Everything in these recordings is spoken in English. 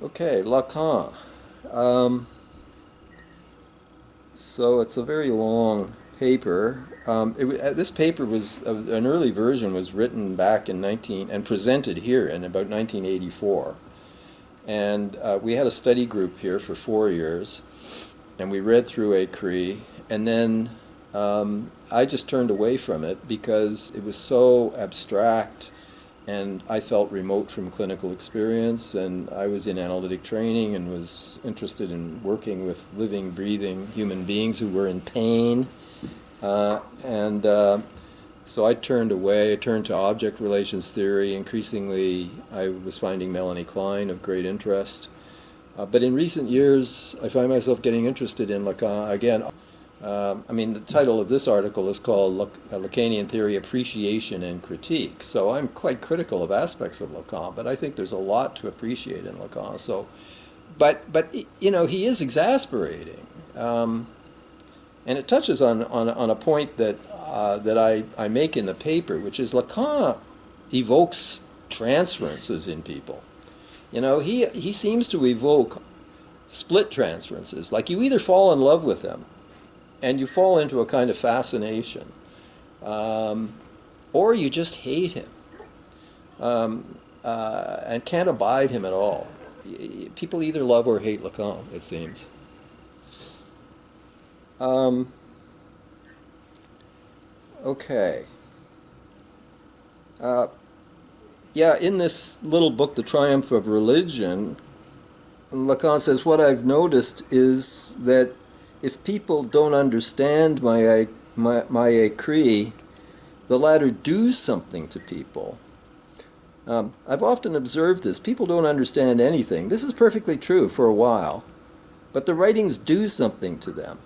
Okay, Lacan. Um, so it's a very long paper. This paper was an early version was written back in 19 and presented here in about 1984. And we had a study group here for 4 years, and we read through A Cree, and then I just turned away from it because it was so abstract and I felt remote from clinical experience, and I was in analytic training and was interested in working with living, breathing human beings who were in pain. And So I turned away. I turned to object relations theory. Increasingly, I was finding Melanie Klein of great interest. But in recent years, I find myself getting interested in Lacan again. The title of this article is called Lacanian Theory, Appreciation and Critique. So I'm quite critical of aspects of Lacan, but I think there's a lot to appreciate in Lacan. But he is exasperating, and it touches on a point that I make in the paper, which is Lacan evokes transferences in people. He seems to evoke split transferences, like you either fall in love with him and you fall into a kind of fascination, or you just hate him and can't abide him at all. People either love or hate Lacan, it seems. Okay. Yeah, in this little book, The Triumph of Religion, Lacan says, what I've noticed is that if people don't understand my écrit, the latter do something to people. I've often observed this. People don't understand anything. This is perfectly true for a while, but the writings do something to them,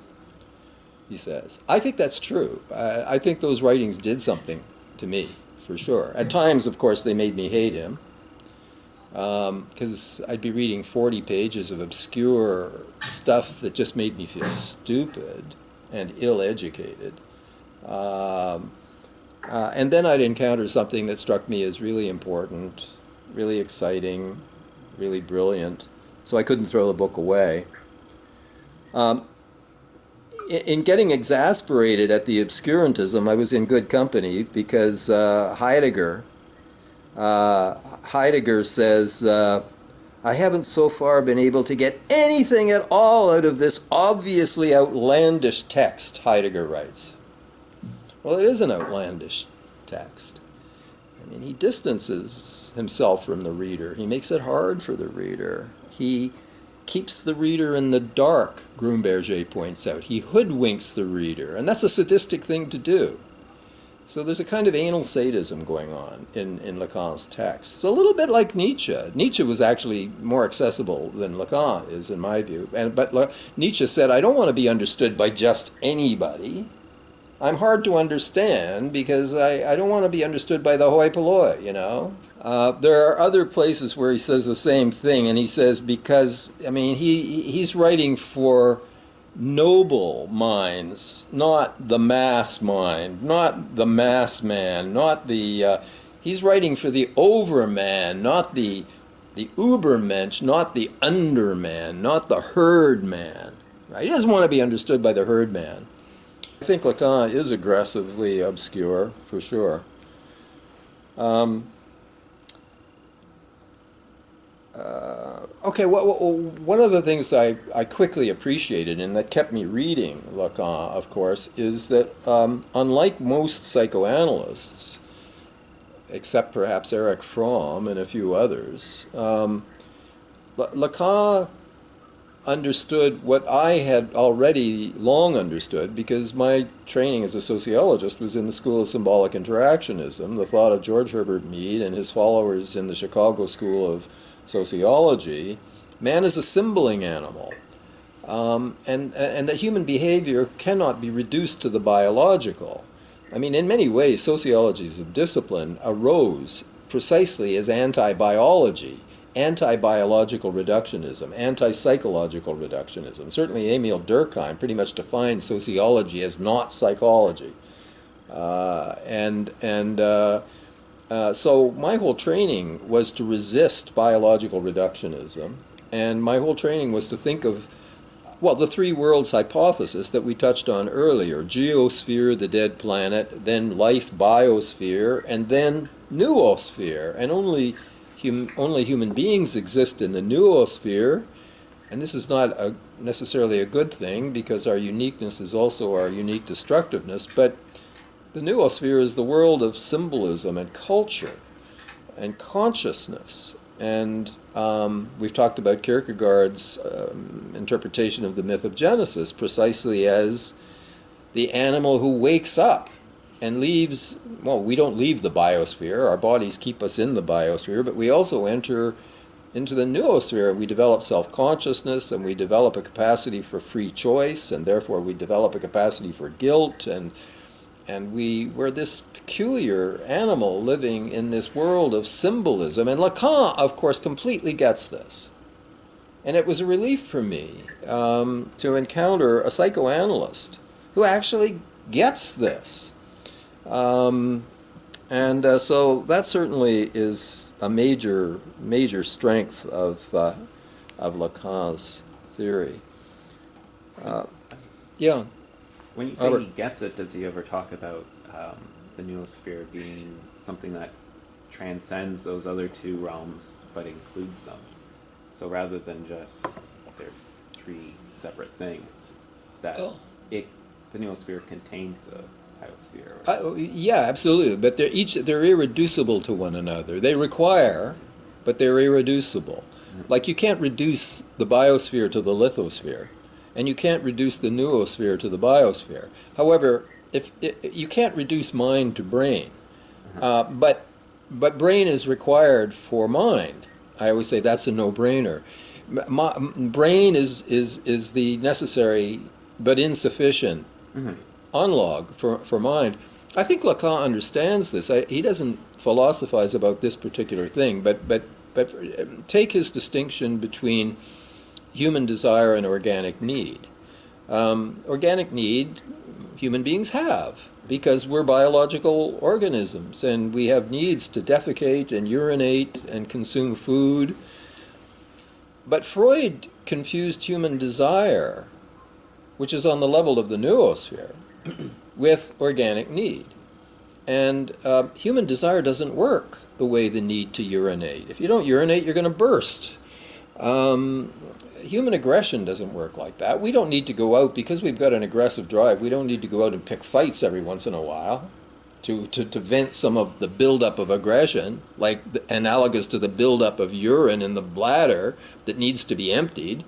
he says. I think that's true. I think those writings did something to me, for sure. At times, of course, they made me hate him, because I'd be reading 40 pages of obscure stuff that just made me feel stupid and ill-educated. And then I'd encounter something that struck me as really important, really exciting, really brilliant, so I couldn't throw the book away. In getting exasperated at the obscurantism, I was in good company because Heidegger says, I haven't so far been able to get anything at all out of this obviously outlandish text, Heidegger writes. Well, it is an outlandish text. He distances himself from the reader. He makes it hard for the reader. He keeps the reader in the dark, Grunberger points out. He hoodwinks the reader, and that's a sadistic thing to do. So there's a kind of anal sadism going on in Lacan's text. It's a little bit like Nietzsche. Nietzsche was actually more accessible than Lacan is, in my view. But Nietzsche said, I don't want to be understood by just anybody. I'm hard to understand because I don't want to be understood by the hoi polloi, There are other places where he says the same thing, and he says because, he's writing for noble minds, not the mass mind, not the mass man, not the... he's writing for the overman, not the Ubermensch, not the underman, not the herd man. Right? He doesn't want to be understood by the herd man. I think Lacan is aggressively obscure, for sure. Okay, one of the things I quickly appreciated and that kept me reading Lacan, of course, is that unlike most psychoanalysts, except perhaps Erich Fromm and a few others, Lacan understood what I had already long understood because my training as a sociologist was in the school of symbolic interactionism, the thought of George Herbert Mead and his followers in the Chicago School of Sociology. Man is a symboling animal, and that human behavior cannot be reduced to the biological. In many ways, sociology as a discipline arose precisely as anti-biology, anti-biological reductionism, anti-psychological reductionism. Certainly Emil Durkheim pretty much defined sociology as not psychology. So my whole training was to resist biological reductionism And my whole training was to think of, well, the three worlds hypothesis that we touched on earlier: geosphere, the dead planet, then life biosphere, and then noosphere. And only human beings exist in the noosphere. And this is not necessarily a good thing, because our uniqueness is also our unique destructiveness. But the noosphere is the world of symbolism and culture and consciousness. And we've talked about Kierkegaard's interpretation of the myth of Genesis precisely as the animal who wakes up and leaves. Well, we don't leave the biosphere. Our bodies keep us in the biosphere, but we also enter into the noosphere. We develop self-consciousness, and we develop a capacity for free choice, and therefore we develop a capacity for guilt, and we're this peculiar animal living in this world of symbolism. And Lacan, of course, completely gets this. And it was a relief for me to encounter a psychoanalyst who actually gets this. So that certainly is a major strength of Lacan's theory. Yeah. When you say he gets it, does he ever talk about the noosphere being something that transcends those other two realms but includes them? So rather than just they're three separate things, that the noosphere contains the biosphere. Yeah, absolutely. But they're irreducible to one another. They require, but they're irreducible. Mm-hmm. Like you can't reduce the biosphere to the lithosphere, and you can't reduce the noosphere to the biosphere. However, if you can't reduce mind to brain, but brain is required for mind. I always say that's a no-brainer. Brain is the necessary but insufficient analog for mind. I think Lacan understands this. He doesn't philosophize about this particular thing, but take his distinction between human desire and organic need. Organic need, human beings have, because we're biological organisms, and we have needs to defecate and urinate and consume food. But Freud confused human desire, which is on the level of the noosphere, with organic need. And human desire doesn't work the way the need to urinate. If you don't urinate, you're going to burst. Human aggression doesn't work like that. We don't need to go out, because we've got an aggressive drive, we don't need to go out and pick fights every once in a while to vent some of the buildup of aggression, like analogous to the buildup of urine in the bladder that needs to be emptied.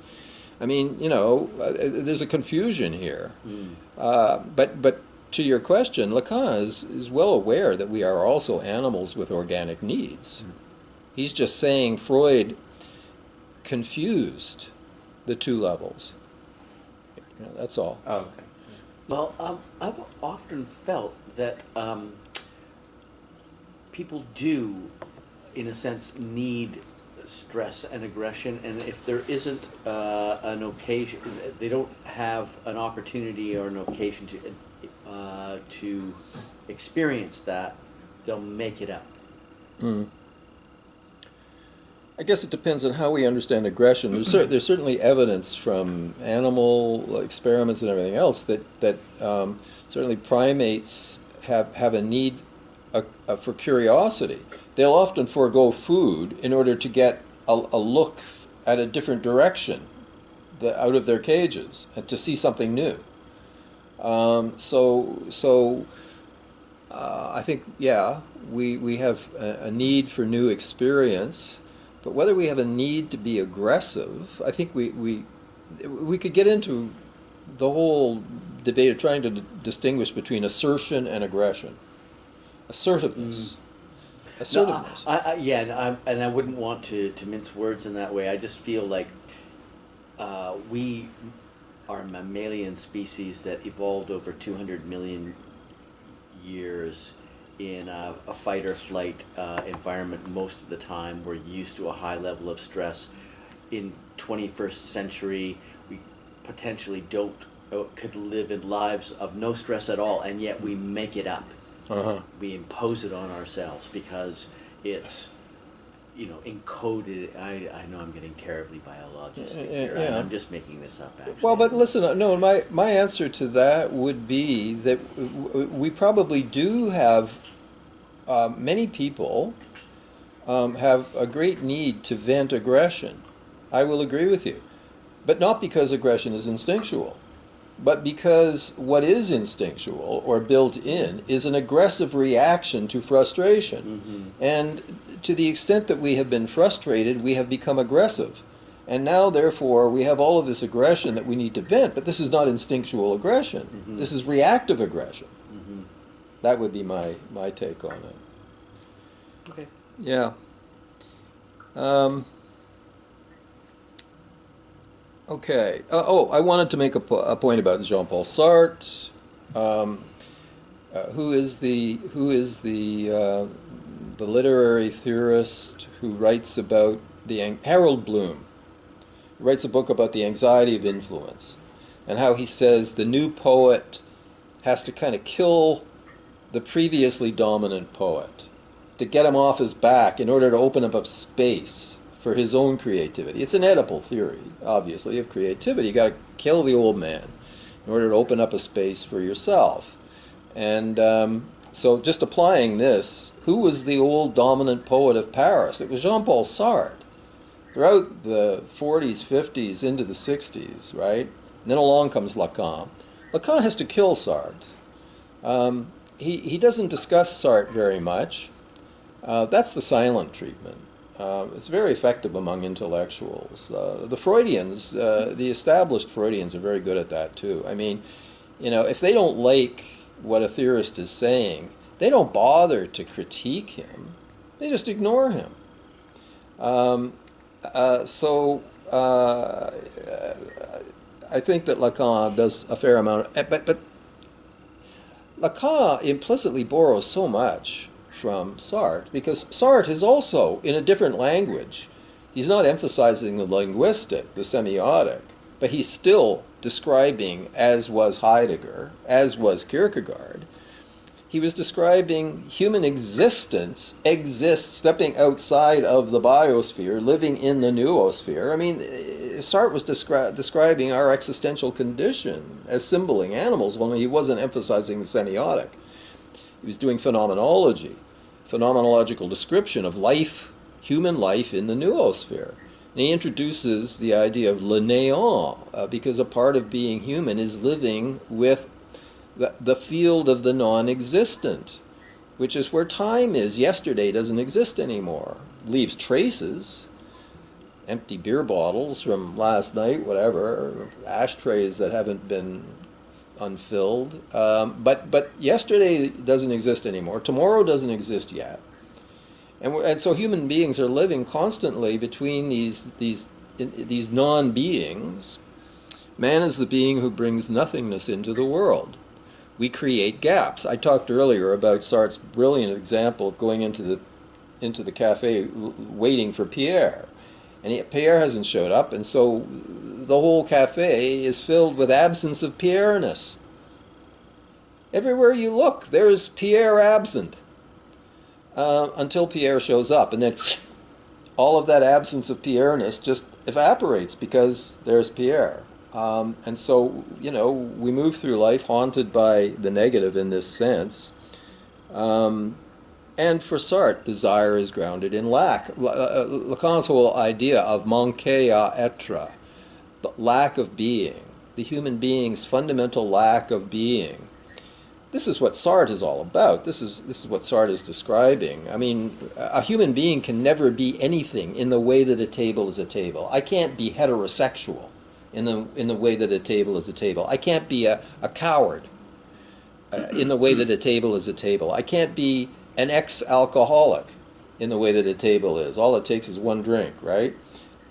I mean, there's a confusion here. But to your question, Lacan is well aware that we are also animals with organic needs. He's just saying Freud confused the two levels. That's all. Oh, okay. Well, I've often felt that people do, in a sense, need stress and aggression, and if there isn't an occasion, they don't have an opportunity or an occasion to experience that, they'll make it up. I guess it depends on how we understand aggression. There's certainly evidence from animal experiments and everything else that certainly primates have a need for curiosity. They'll often forego food in order to get a look at a different direction out of their cages and to see something new. I think, we have a need for new experience. But whether we have a need to be aggressive, I think we could get into the whole debate of trying to distinguish between assertion and aggression. Assertiveness. Assertiveness. No, and I wouldn't want to mince words in that way. I just feel like we are a mammalian species that evolved over 200 million years in a fight or flight environment most of the time. We're used to a high level of stress. In 21st century, we potentially could live in lives of no stress at all, and yet we make it up. We impose it on ourselves because it's encoded. I know I'm getting terribly biologistic here. Yeah. I'm just making this up, actually. Well, but listen, no, my answer to that would be that we probably do have, many people have a great need to vent aggression. I will agree with you. But not because aggression is instinctual, but because what is instinctual or built in is an aggressive reaction to frustration. Mm-hmm. And to the extent that we have been frustrated, we have become aggressive. And now, therefore, we have all of this aggression that we need to vent, but this is not instinctual aggression. Mm-hmm. This is reactive aggression. Mm-hmm. That would be my take on it. Okay. Yeah. Okay. I wanted to make a point about Jean-Paul Sartre, who is the literary theorist who writes about Harold Bloom. He writes a book about the anxiety of influence, and how he says the new poet has to kind of kill the previously dominant poet to get him off his back in order to open up a space for his own creativity. It's an Oedipal theory, obviously, of creativity. You got to kill the old man in order to open up a space for yourself. And so just applying this, who was the old dominant poet of Paris? It was Jean-Paul Sartre. Throughout the 40s, 50s, into the 60s, right? And then along comes Lacan. Lacan has to kill Sartre. He doesn't discuss Sartre very much. That's the silent treatment. It's very effective among intellectuals. The Freudians, the established Freudians, are very good at that too. I mean, if they don't like what a theorist is saying, they don't bother to critique him. They just ignore him. I think that Lacan does a fair amount, but Lacan implicitly borrows so much from Sartre, because Sartre is also in a different language. He's not emphasizing the linguistic, the semiotic, but he's still describing, as was Heidegger, as was Kierkegaard, he was describing human existence exists stepping outside of the biosphere, living in the noosphere. I mean, Sartre was describing our existential condition as symboling animals, only he wasn't emphasizing the semiotic. He was doing phenomenology, phenomenological description of life, human life in the noosphere. And he introduces the idea of le néant, because a part of being human is living with the field of the non-existent, which is where time is. Yesterday doesn't exist anymore. Leaves traces, empty beer bottles from last night, whatever, ashtrays that haven't been unfilled. But yesterday doesn't exist anymore. Tomorrow doesn't exist yet. And so human beings are living constantly between these non-beings. Man is the being who brings nothingness into the world. We create gaps. I talked earlier about Sartre's brilliant example of going into the cafe waiting for Pierre. And Pierre hasn't showed up, and so the whole cafe is filled with absence of Pierre-ness. Everywhere you look, there's Pierre absent. Until Pierre shows up, and then all of that absence of Pierre-ness just evaporates because there's Pierre. And so, we move through life haunted by the negative in this sense. And for Sartre, desire is grounded in lack. Lacan's whole idea of manquer à être, the lack of being, the human being's fundamental lack of being. This is what Sartre is all about. This is what Sartre is describing. I mean, a human being can never be anything in the way that a table is a table. I can't be heterosexual in the way that a table is a table. I can't be a coward in the way that a table is a table. I can't be an ex-alcoholic in the way that a table is. All it takes is one drink, right?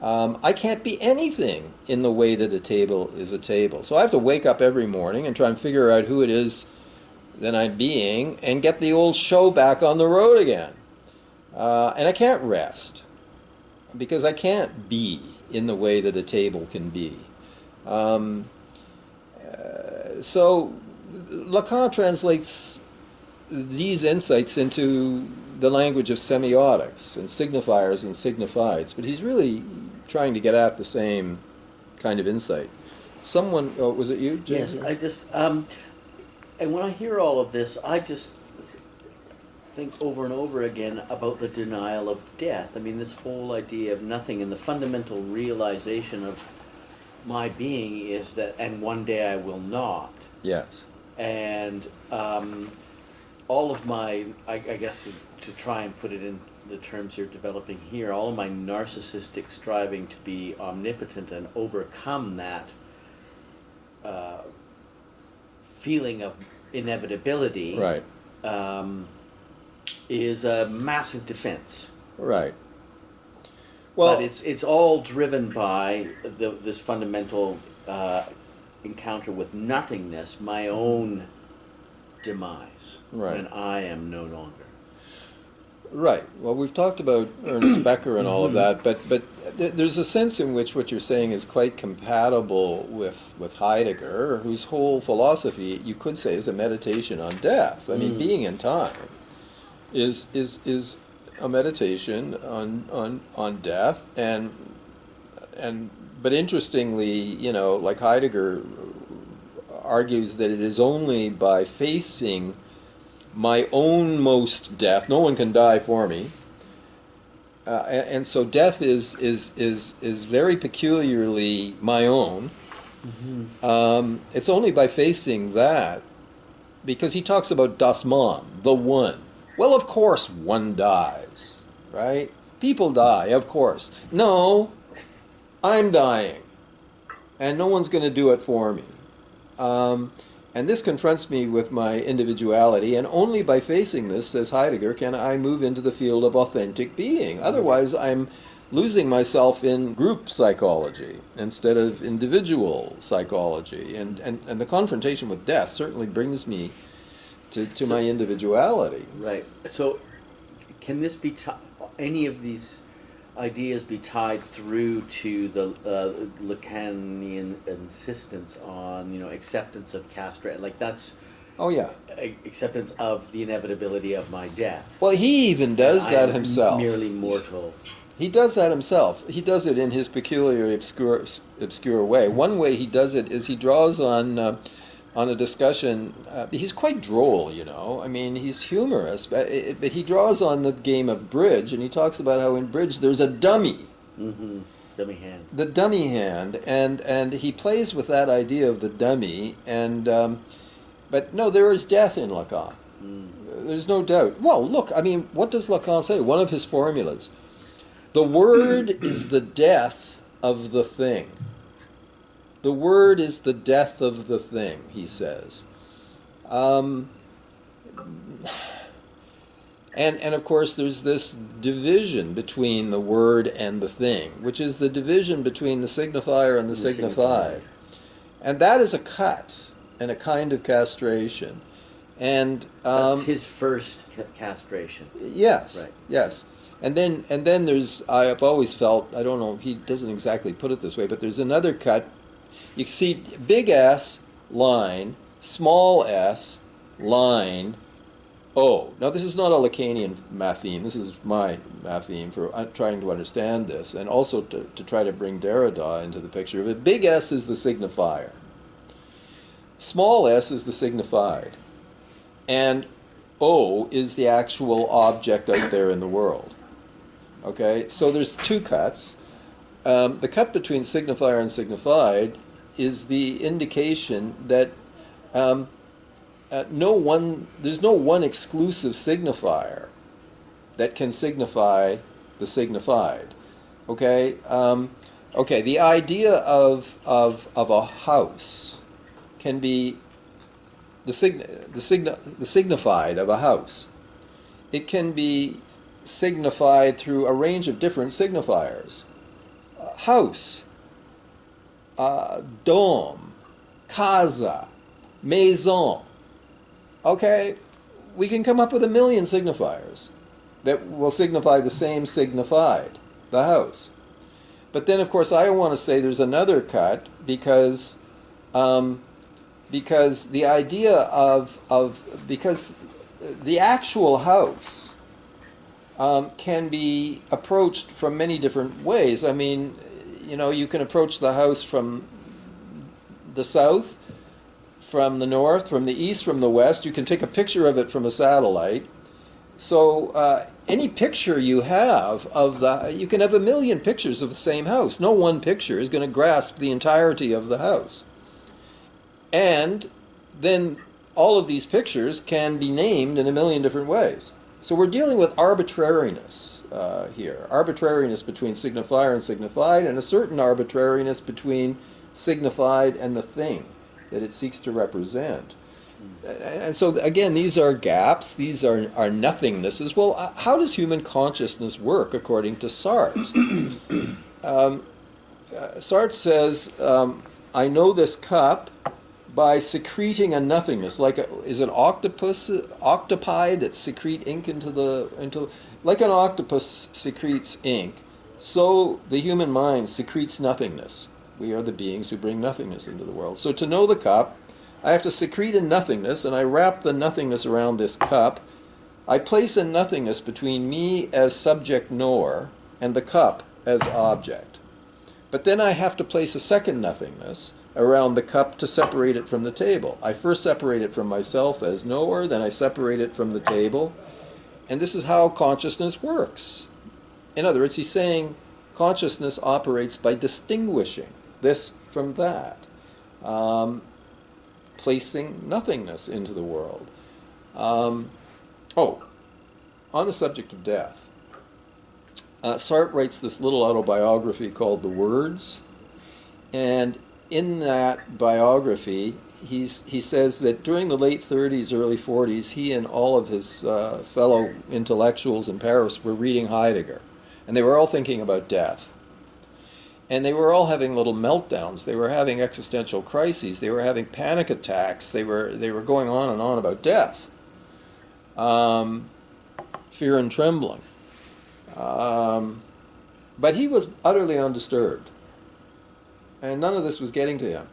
I can't be anything in the way that a table is a table. So I have to wake up every morning and try and figure out who it is that I'm being and get the old show back on the road again. And I can't rest because I can't be in the way that a table can be. So Lacan translates these insights into the language of semiotics and signifiers and signifieds, but he's really trying to get at the same kind of insight. Someone, oh, was it you, James? Yes, I just, and when I hear all of this, I just think over and over again about the denial of death. I mean, this whole idea of nothing and the fundamental realization of my being is that, and one day I will not. Yes. And all of my, I guess to try and put it in the terms you're developing here, all of my narcissistic striving to be omnipotent and overcome that feeling of inevitability, Right. Is a massive defense. Right. Well, But it's all driven by this fundamental encounter with nothingness, my own demise, Right. when I am no longer. right. Well, we've talked about Ernest Becker and all of that, but there's a sense in which what you're saying is quite compatible with Heidegger, whose whole philosophy, you could say, is a meditation on death. I mean, being in time is a meditation on death, and but interestingly, you know, like Heidegger argues that it is only by facing my own most death, no one can die for me, and so death is very peculiarly my own. It's only by facing that, because he talks about das Man, the one. Well, of course one dies, right? People die, of course. No, I'm dying, and no one's going to do it for me. And this confronts me with my individuality, and only by facing this, says Heidegger, can I move into the field of authentic being. Otherwise, I'm losing myself in group psychology instead of individual psychology. And the confrontation with death certainly brings me to my individuality. Right. So, can this be any of these ideas be tied through to the Lacanian insistence on, you know, acceptance of castration? Like that's Oh, yeah. acceptance of the inevitability of my death. Well, he even does that I'm himself. Merely mortal. He does that himself. He does it in his peculiar, obscure way. One way he does it is he draws on a discussion. He's quite droll, you know. I mean, he's humorous, but he draws on the game of bridge, and he talks about how in bridge there's a dummy. Mm-hmm. Dummy hand. The dummy hand, and he plays with that idea of the dummy, and but no, there is death in Lacan. There's no doubt. Well, look, I mean, what does Lacan say? One of his formulas: the word is the death of the thing. The word is the death of the thing, he says. And of course there's this division between the word and the thing, which is the division between the signifier and the signified. And that is a cut and a kind of castration. And that's his first castration. Yes, right. Yes. And then there's, I've always felt, I don't know, he doesn't exactly put it this way, but there's another cut. You see big S, line, small s, line, O. Now this is not a Lacanian matheme, this is my matheme for trying to understand this, and also to try to bring Derrida into the picture of it. Big S is the signifier. Small s is the signified. And O is the actual object out there in the world. Okay, so there's two cuts. The cut between signifier and signified is the indication that there's no one exclusive signifier that can signify the signified. Okay, okay. The idea of a house can be the signified of a house. It can be signified through a range of different signifiers. House, dome, casa, maison. Okay, we can come up with a million signifiers that will signify the same signified, the house. But then, of course, I want to say there's another cut because the idea because the actual house can be approached from many different ways. I mean, you can approach the house from the south, from the north, from the east, from the west. You can take a picture of it from a satellite. So any picture you have you can have a million pictures of the same house. No one picture is going to grasp the entirety of the house. And then all of these pictures can be named in a million different ways. So we're dealing with arbitrariness here. Arbitrariness between signifier and signified, and a certain arbitrariness between signified and the thing that it seeks to represent. And so, again, these are gaps, these are nothingnesses. Well, how does human consciousness work according to Sartre? Sartre says, I know this cup by secreting a nothingness. Is it octopi that secrete ink into like an octopus secretes ink, so the human mind secretes nothingness. We are the beings who bring nothingness into the world. So to know the cup, I have to secrete a nothingness, and I wrap the nothingness around this cup. I place a nothingness between me as subject knower and the cup as object. But then I have to place a second nothingness around the cup to separate it from the table. I first separate it from myself as knower, then I separate it from the table. And this is how consciousness works. In other words, he's saying consciousness operates by distinguishing this from that. Placing nothingness into the world. On the subject of death, Sartre writes this little autobiography called The Words, and in that biography, he says that during the late 30s, early 40s, he and all of his fellow intellectuals in Paris were reading Heidegger, and they were all thinking about death. And they were all having little meltdowns. They were having existential crises. They were having panic attacks. They were going on and on about death, fear and trembling. But he was utterly undisturbed, and none of this was getting to him.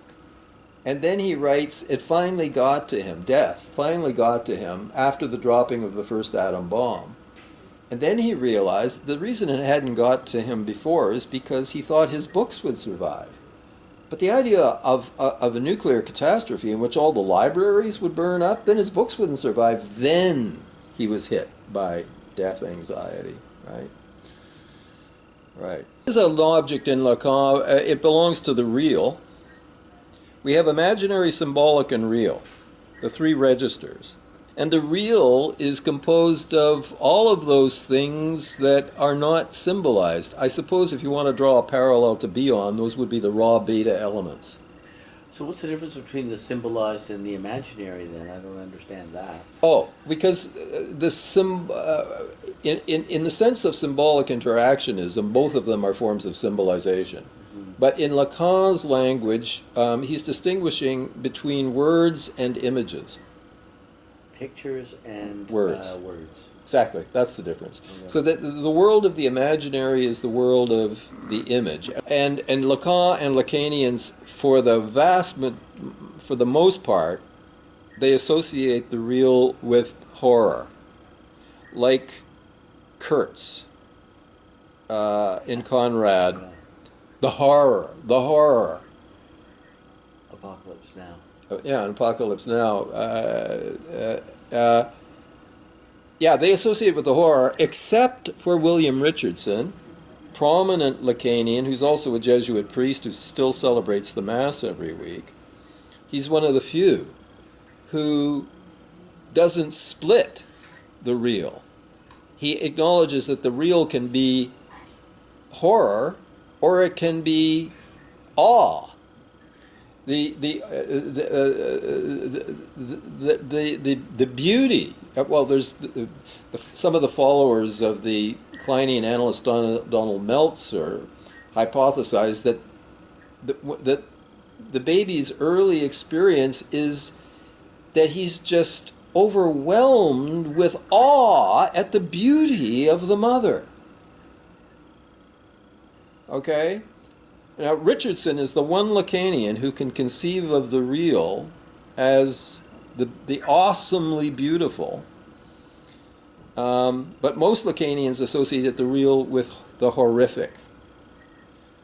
And then he writes, it finally got to him. Death finally got to him after the dropping of the first atom bomb. And then he realized the reason it hadn't got to him before is because he thought his books would survive. But the idea of a nuclear catastrophe in which all the libraries would burn up, then his books wouldn't survive. Then he was hit by death anxiety, right? Right. This is an object in Lacan. It belongs to the real. We have imaginary, symbolic, and real, the three registers. And the real is composed of all of those things that are not symbolized. I suppose if you want to draw a parallel to Bion, those would be the raw beta elements. So what's the difference between the symbolized and the imaginary then? I don't understand that. Oh, because in the sense of symbolic interactionism, both of them are forms of symbolization. Mm-hmm. But in Lacan's language, he's distinguishing between words and images. Pictures and words. Words. Exactly, that's the difference. Okay. So that the world of the imaginary is the world of the image, and Lacan and Lacanians, for the most part, they associate the real with horror, like Kurtz in Conrad, the horror. Apocalypse Now. Yeah, in Apocalypse Now. Yeah, they associate with the horror, except for William Richardson, prominent Lacanian, who's also a Jesuit priest who still celebrates the Mass every week. He's one of the few who doesn't split the real. He acknowledges that the real can be horror or it can be awe. The beauty. Well, there's some of the followers of the Kleinian analyst Donald Meltzer hypothesize that the baby's early experience is that he's just overwhelmed with awe at the beauty of the mother. Okay? Now, Richardson is the one Lacanian who can conceive of the real as the awesomely beautiful, But most Lacanians associate the real with the horrific.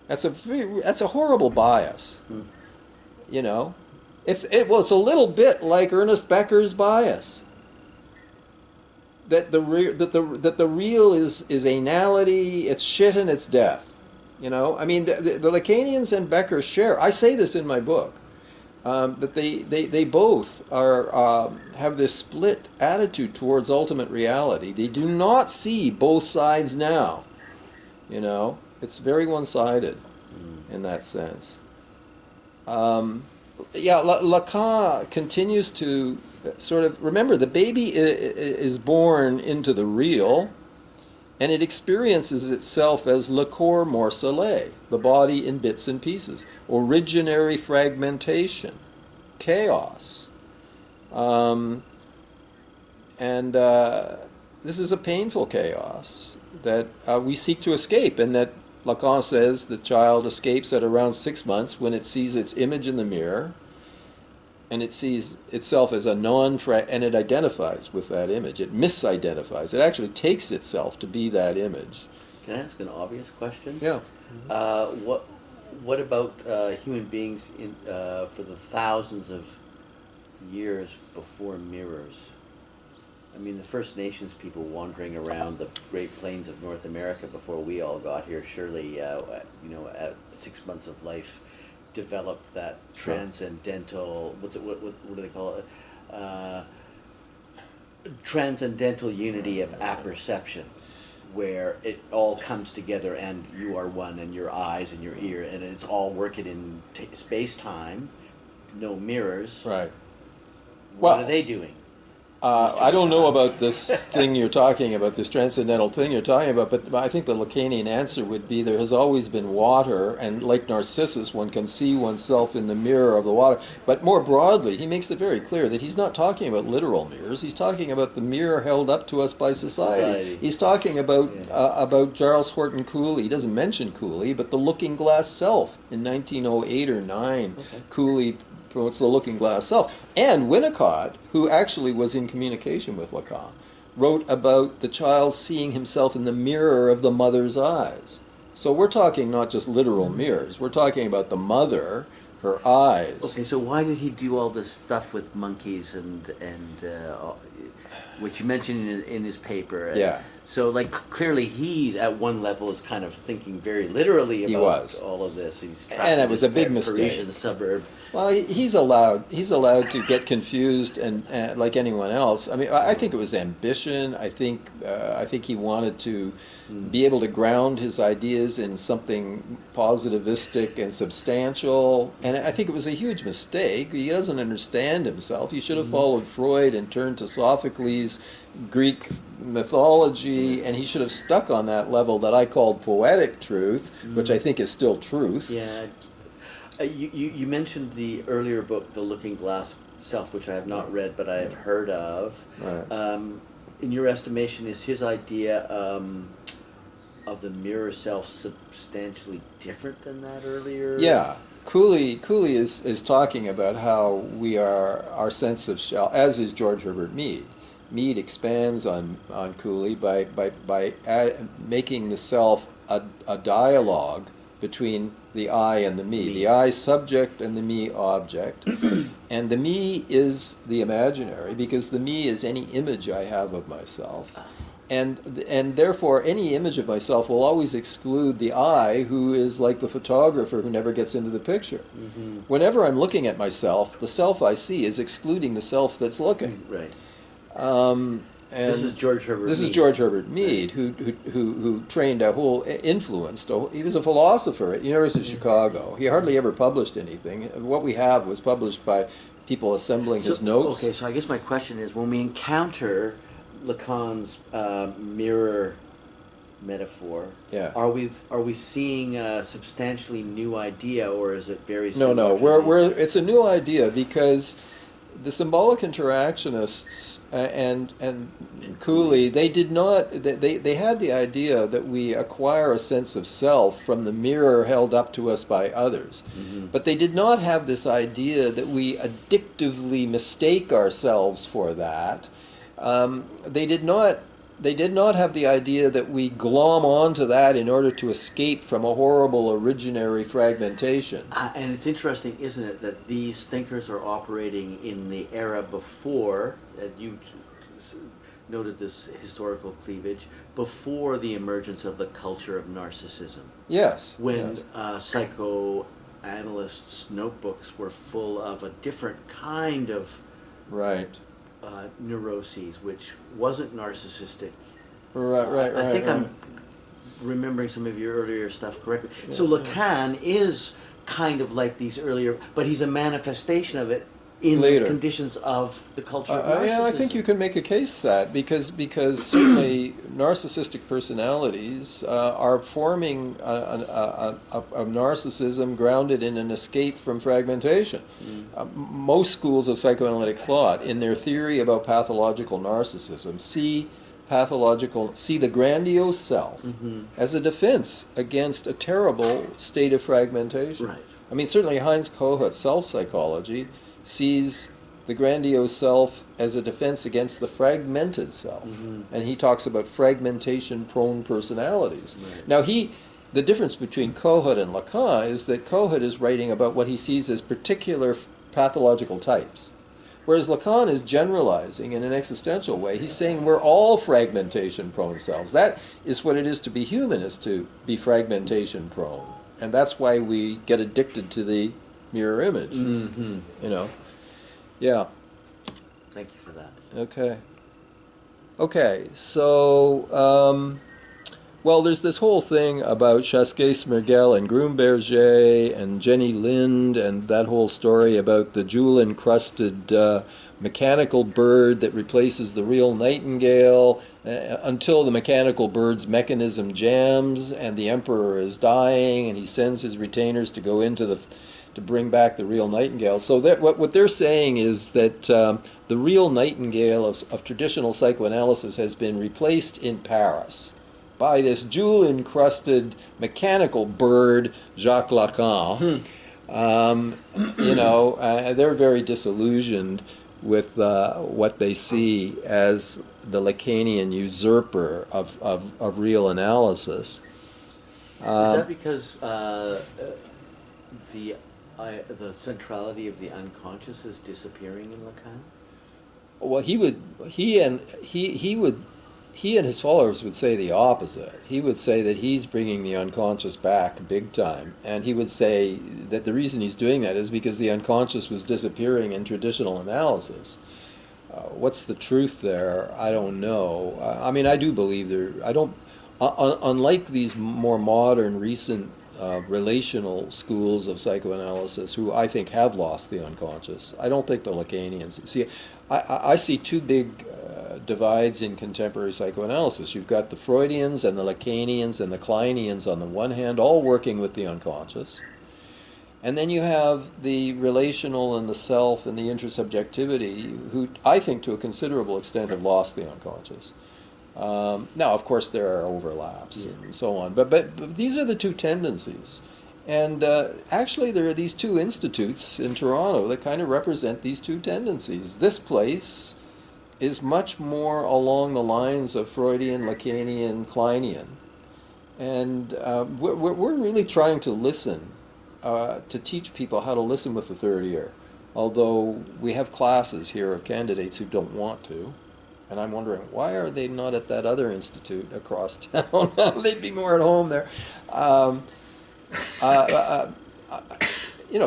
That's a horrible bias. You know, it's a little bit like Ernest Becker's bias. That the real is anality, it's shit and it's death. You know, I mean, the Lacanians and Becker share. I say this in my book, that they both are have this split attitude towards ultimate reality. They do not see both sides now. You know, it's very one-sided in that sense. Lacan continues to sort of remember the baby is born into the real, and it experiences itself as le corps morcelé, the body in bits and pieces, originary fragmentation, chaos, and this is a painful chaos that we seek to escape, and that Lacan says the child escapes at around 6 months when it sees its image in the mirror, and it sees itself as a and it identifies with that image. It misidentifies. It actually takes itself to be that image. Can I ask an obvious question? Yeah. What about human beings for the thousands of years before mirrors? I mean, the First Nations people wandering around the Great Plains of North America before we all got here, surely, at 6 months of life, developed that transcendental, what do they call it? Transcendental unity of apperception, where it all comes together and you are one, and your eyes and your ear, and it's all working in space-time, no mirrors. Right. What are they doing? I don't know about this thing you're talking about, this transcendental thing you're talking about, but I think the Lacanian answer would be there has always been water, and like Narcissus, one can see oneself in the mirror of the water. But more broadly, he makes it very clear that he's not talking about literal mirrors. He's talking about the mirror held up to us by society. He's talking about Charles Horton Cooley. He doesn't mention Cooley, but the looking glass self in 1908 or 9. Okay. Cooley promotes the looking glass self. And Winnicott, who actually was in communication with Lacan, wrote about the child seeing himself in the mirror of the mother's eyes. So we're talking not just literal mirrors, we're talking about the mother, her eyes. Okay, so why did he do all this stuff with monkeys and which you mentioned in his paper? Yeah. So, like, clearly he, at one level, is kind of thinking very literally about all of this. He's and it was a big mistake. Parisian suburb. Well, he's allowed to get confused, and like anyone else. I mean, I think it was ambition. I think he wanted to be able to ground his ideas in something positivistic and substantial. And I think it was a huge mistake. He doesn't understand himself. He should have followed Freud and turned to Sophocles, Greek mythology, and he should have stuck on that level that I called poetic truth, which I think is still truth. Yeah. You mentioned the earlier book, The Looking Glass Self, which I have not read, but I have heard of. Right. In your estimation, is his idea of the mirror self substantially different than that earlier? Yeah. Cooley is talking about how we are, our sense of self, as is George Herbert Mead. Mead expands on Cooley by making the self a dialogue between the I and the me. The I subject and the me object. And the me is the imaginary, because the me is any image I have of myself. And therefore any image of myself will always exclude the I, who is like the photographer who never gets into the picture. Whenever I'm looking at myself, the self I see is excluding the self that's looking. Right. And this is George Herbert Mead. This is George Herbert Mead, who trained he was a philosopher at the University of Chicago. He hardly ever published anything. What we have was published by people assembling his notes. Okay, so I guess my question is, when we encounter Lacan's mirror metaphor, are we seeing a substantially new idea, or is it very similar? No, it's a new idea, because the symbolic interactionists and Cooley, they had the idea that we acquire a sense of self from the mirror held up to us by others. But they did not have this idea that we addictively mistake ourselves for that. They did not they did not have the idea that we glom onto that in order to escape from a horrible originary fragmentation. And it's interesting, isn't it, that these thinkers are operating in the era before, you noted this historical cleavage, before the emergence of the culture of narcissism. Yes. When yes. Psychoanalysts' notebooks were full of a different kind of right. Neuroses, which wasn't narcissistic. Right. I think right. I'm remembering some of your earlier stuff correctly. Yeah, so Lacan is kind of like these earlier, but he's a manifestation of it in Later. the conditions of the culture of narcissism. Yeah, I think you can make a case that because certainly narcissistic personalities are forming a narcissism grounded in an escape from fragmentation. Most schools of psychoanalytic thought, in their theory about pathological narcissism, see the grandiose self as a defense against a terrible state of fragmentation. Right. I mean, certainly Heinz Kohut's self-psychology sees the grandiose self as a defense against the fragmented self. And he talks about fragmentation-prone personalities. Right. Now, the difference between Kohut and Lacan is that Kohut is writing about what he sees as particular pathological types. Whereas Lacan is generalizing in an existential way. He's saying we're all fragmentation-prone selves. That is what it is to be human, is to be fragmentation-prone. And that's why we get addicted to the mirror image. You know. Yeah. Thank you for that. Okay, so, well, there's this whole thing about Chasquet-Smergel and Grumberger and Jenny Lind and that whole story about the jewel-encrusted mechanical bird that replaces the real Nightingale until the mechanical bird's mechanism jams and the emperor is dying and he sends his retainers to go into to bring back the real Nightingale. So what they're saying is that the real Nightingale of traditional psychoanalysis has been replaced in Paris by this jewel-encrusted mechanical bird, Jacques Lacan. They're very disillusioned with what they see as the Lacanian usurper of real analysis. Is that because the centrality of the unconscious is disappearing in Lacan? Well, he and his followers would say the opposite. He would say that he's bringing the unconscious back big time, and he would say that the reason he's doing that is because the unconscious was disappearing in traditional analysis. What's the truth there? I don't know. I mean, I do believe unlike these more modern, recent relational schools of psychoanalysis, who I think have lost the unconscious, I don't think the Lacanians. See, I see two big divides in contemporary psychoanalysis. You've got the Freudians and the Lacanians and the Kleinians on the one hand, all working with the unconscious. And then you have the relational and the self and the intersubjectivity, who I think to a considerable extent have lost the unconscious. Now, of course, there are overlaps and so on, but these are the two tendencies. And actually, there are these two institutes in Toronto that kind of represent these two tendencies. This place is much more along the lines of Freudian, Lacanian, Kleinian. And we're really trying to listen, to teach people how to listen with the third ear. Although we have classes here of candidates who don't want to. And I'm wondering, why are they not at that other institute across town? They'd be more at home there.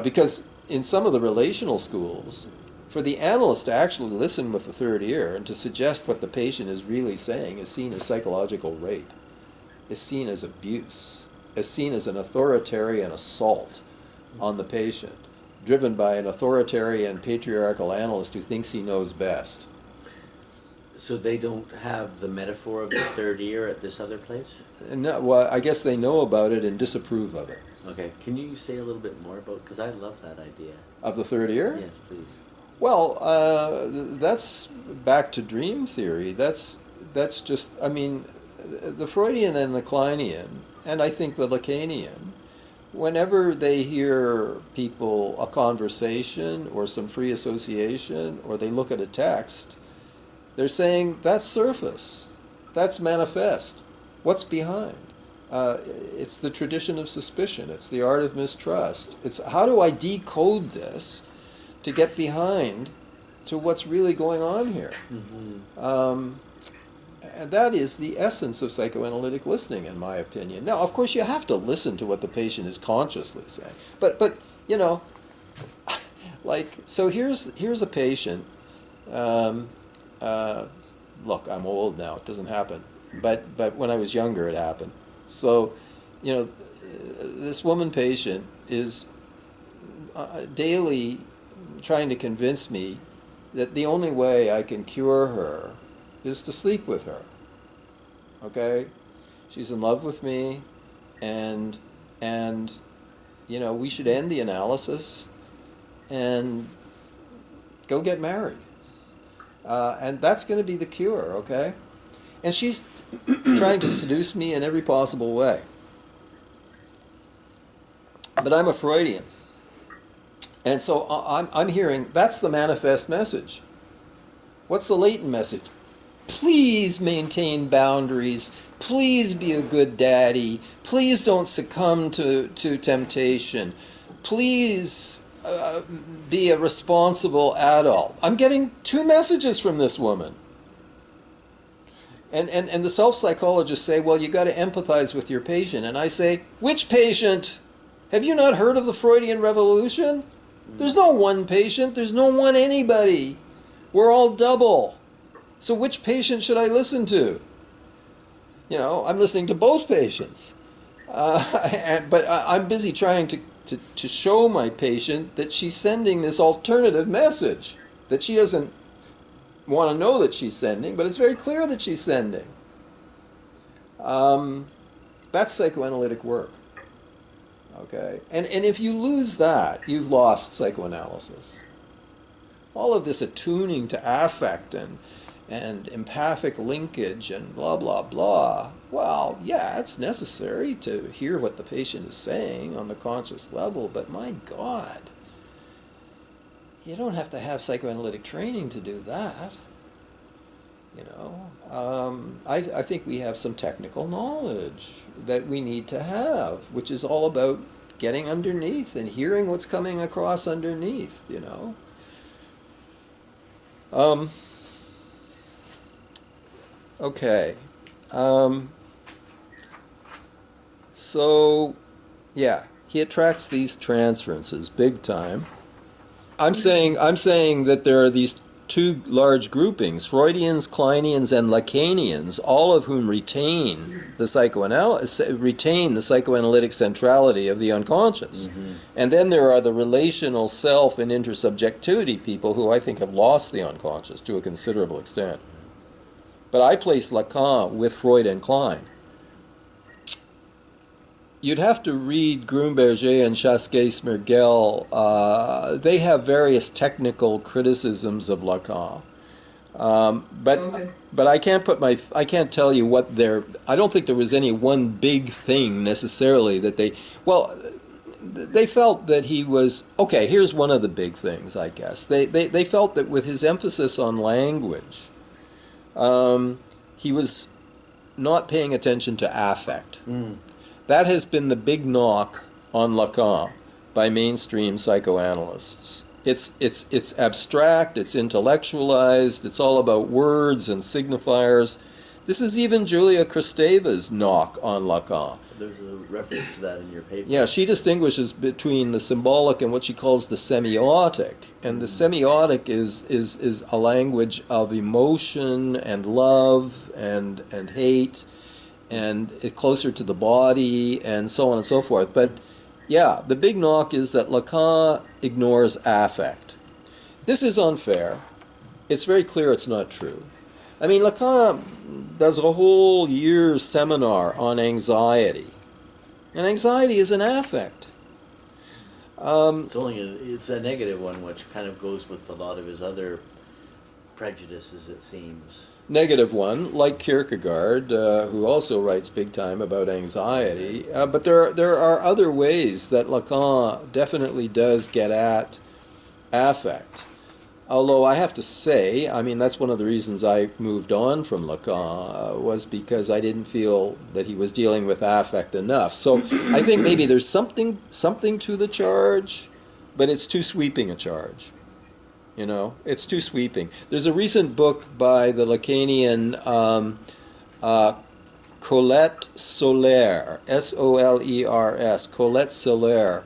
Because in some of the relational schools, for the analyst to actually listen with the third ear and to suggest what the patient is really saying is seen as psychological rape, is seen as abuse, is seen as an authoritarian assault on the patient, driven by an authoritarian patriarchal analyst who thinks he knows best. So they don't have the metaphor of the third ear at this other place? No, well, I guess they know about it and disapprove of it. Okay. Can you say a little bit more about, because I love that idea. Of the third ear? Yes, please. Well, that's back to dream theory. That's just, I mean, the Freudian and the Kleinian, and I think the Lacanian, whenever they hear a conversation or some free association, or they look at a text, they're saying, that's surface. That's manifest. What's behind? It's the tradition of suspicion. It's the art of mistrust. It's how do I decode this to get behind to what's really going on here? Mm-hmm. And that is the essence of psychoanalytic listening, in my opinion. Now, of course, you have to listen to what the patient is consciously saying. But you know, like, so here's a patient. Look, I'm old now. It doesn't happen. But when I was younger, it happened. So, you know, this woman patient is daily trying to convince me that the only way I can cure her is to sleep with her. Okay? She's in love with me, and you know, we should end the analysis and go get married. And that's going to be the cure, okay? And she's trying to seduce me in every possible way. But I'm a Freudian. And so I'm hearing, that's the manifest message. What's the latent message? Please maintain boundaries. Please be a good daddy. Please don't succumb to temptation. Please be a responsible adult. I'm getting two messages from this woman. And the self-psychologists say, well, you got to empathize with your patient. And I say, which patient? Have you not heard of the Freudian Revolution? There's no one patient. There's no one anybody. We're all double. So which patient should I listen to? You know, I'm listening to both patients. But I'm busy trying to show my patient that she's sending this alternative message that she doesn't want to know that she's sending, but it's very clear that she's sending. That's psychoanalytic work. Okay? And if you lose that, you've lost psychoanalysis. All of this attuning to affect and empathic linkage and blah, blah, blah. Well, yeah, it's necessary to hear what the patient is saying on the conscious level, but my God, you don't have to have psychoanalytic training to do that. You know, I think we have some technical knowledge that we need to have, which is all about getting underneath and hearing what's coming across underneath, you know. Okay. So, yeah, he attracts these transferences big time. I'm saying that there are these two large groupings, Freudians, Kleinians, and Lacanians, all of whom retain the psychoanalytic centrality of the unconscious. Mm-hmm. And then there are the relational self and intersubjectivity people who I think have lost the unconscious to a considerable extent. But I place Lacan with Freud and Klein. You'd have to read Grunberger and Chasquet-Smirgel. They have various technical criticisms of Lacan. But I can't tell you what I don't think there was any one big thing necessarily that they felt that he was, okay, here's one of the big things, I guess. They felt that with his emphasis on language, he was not paying attention to affect. Mm. That has been the big knock on Lacan by mainstream psychoanalysts. It's abstract, it's intellectualized, it's all about words and signifiers. This is even Julia Kristeva's knock on Lacan. There's a reference to that in your paper. Yeah, she distinguishes between the symbolic and what she calls the semiotic. And the semiotic is a language of emotion and love and hate, and closer to the body, and so on and so forth. But yeah, the big knock is that Lacan ignores affect. This is unfair. It's very clear it's not true. I mean, Lacan does a whole year's seminar on anxiety. And anxiety is an affect. It's a negative one, which kind of goes with a lot of his other prejudices, it seems. Negative one, like Kierkegaard, who also writes big time about anxiety. But there are other ways that Lacan definitely does get at affect. Although I have to say, I mean, that's one of the reasons I moved on from Lacan, was because I didn't feel that he was dealing with affect enough. So I think maybe there's something to the charge, but it's too sweeping a charge. You know, it's too sweeping. There's a recent book by the Lacanian Colette Soler, Solers, Colette Soler,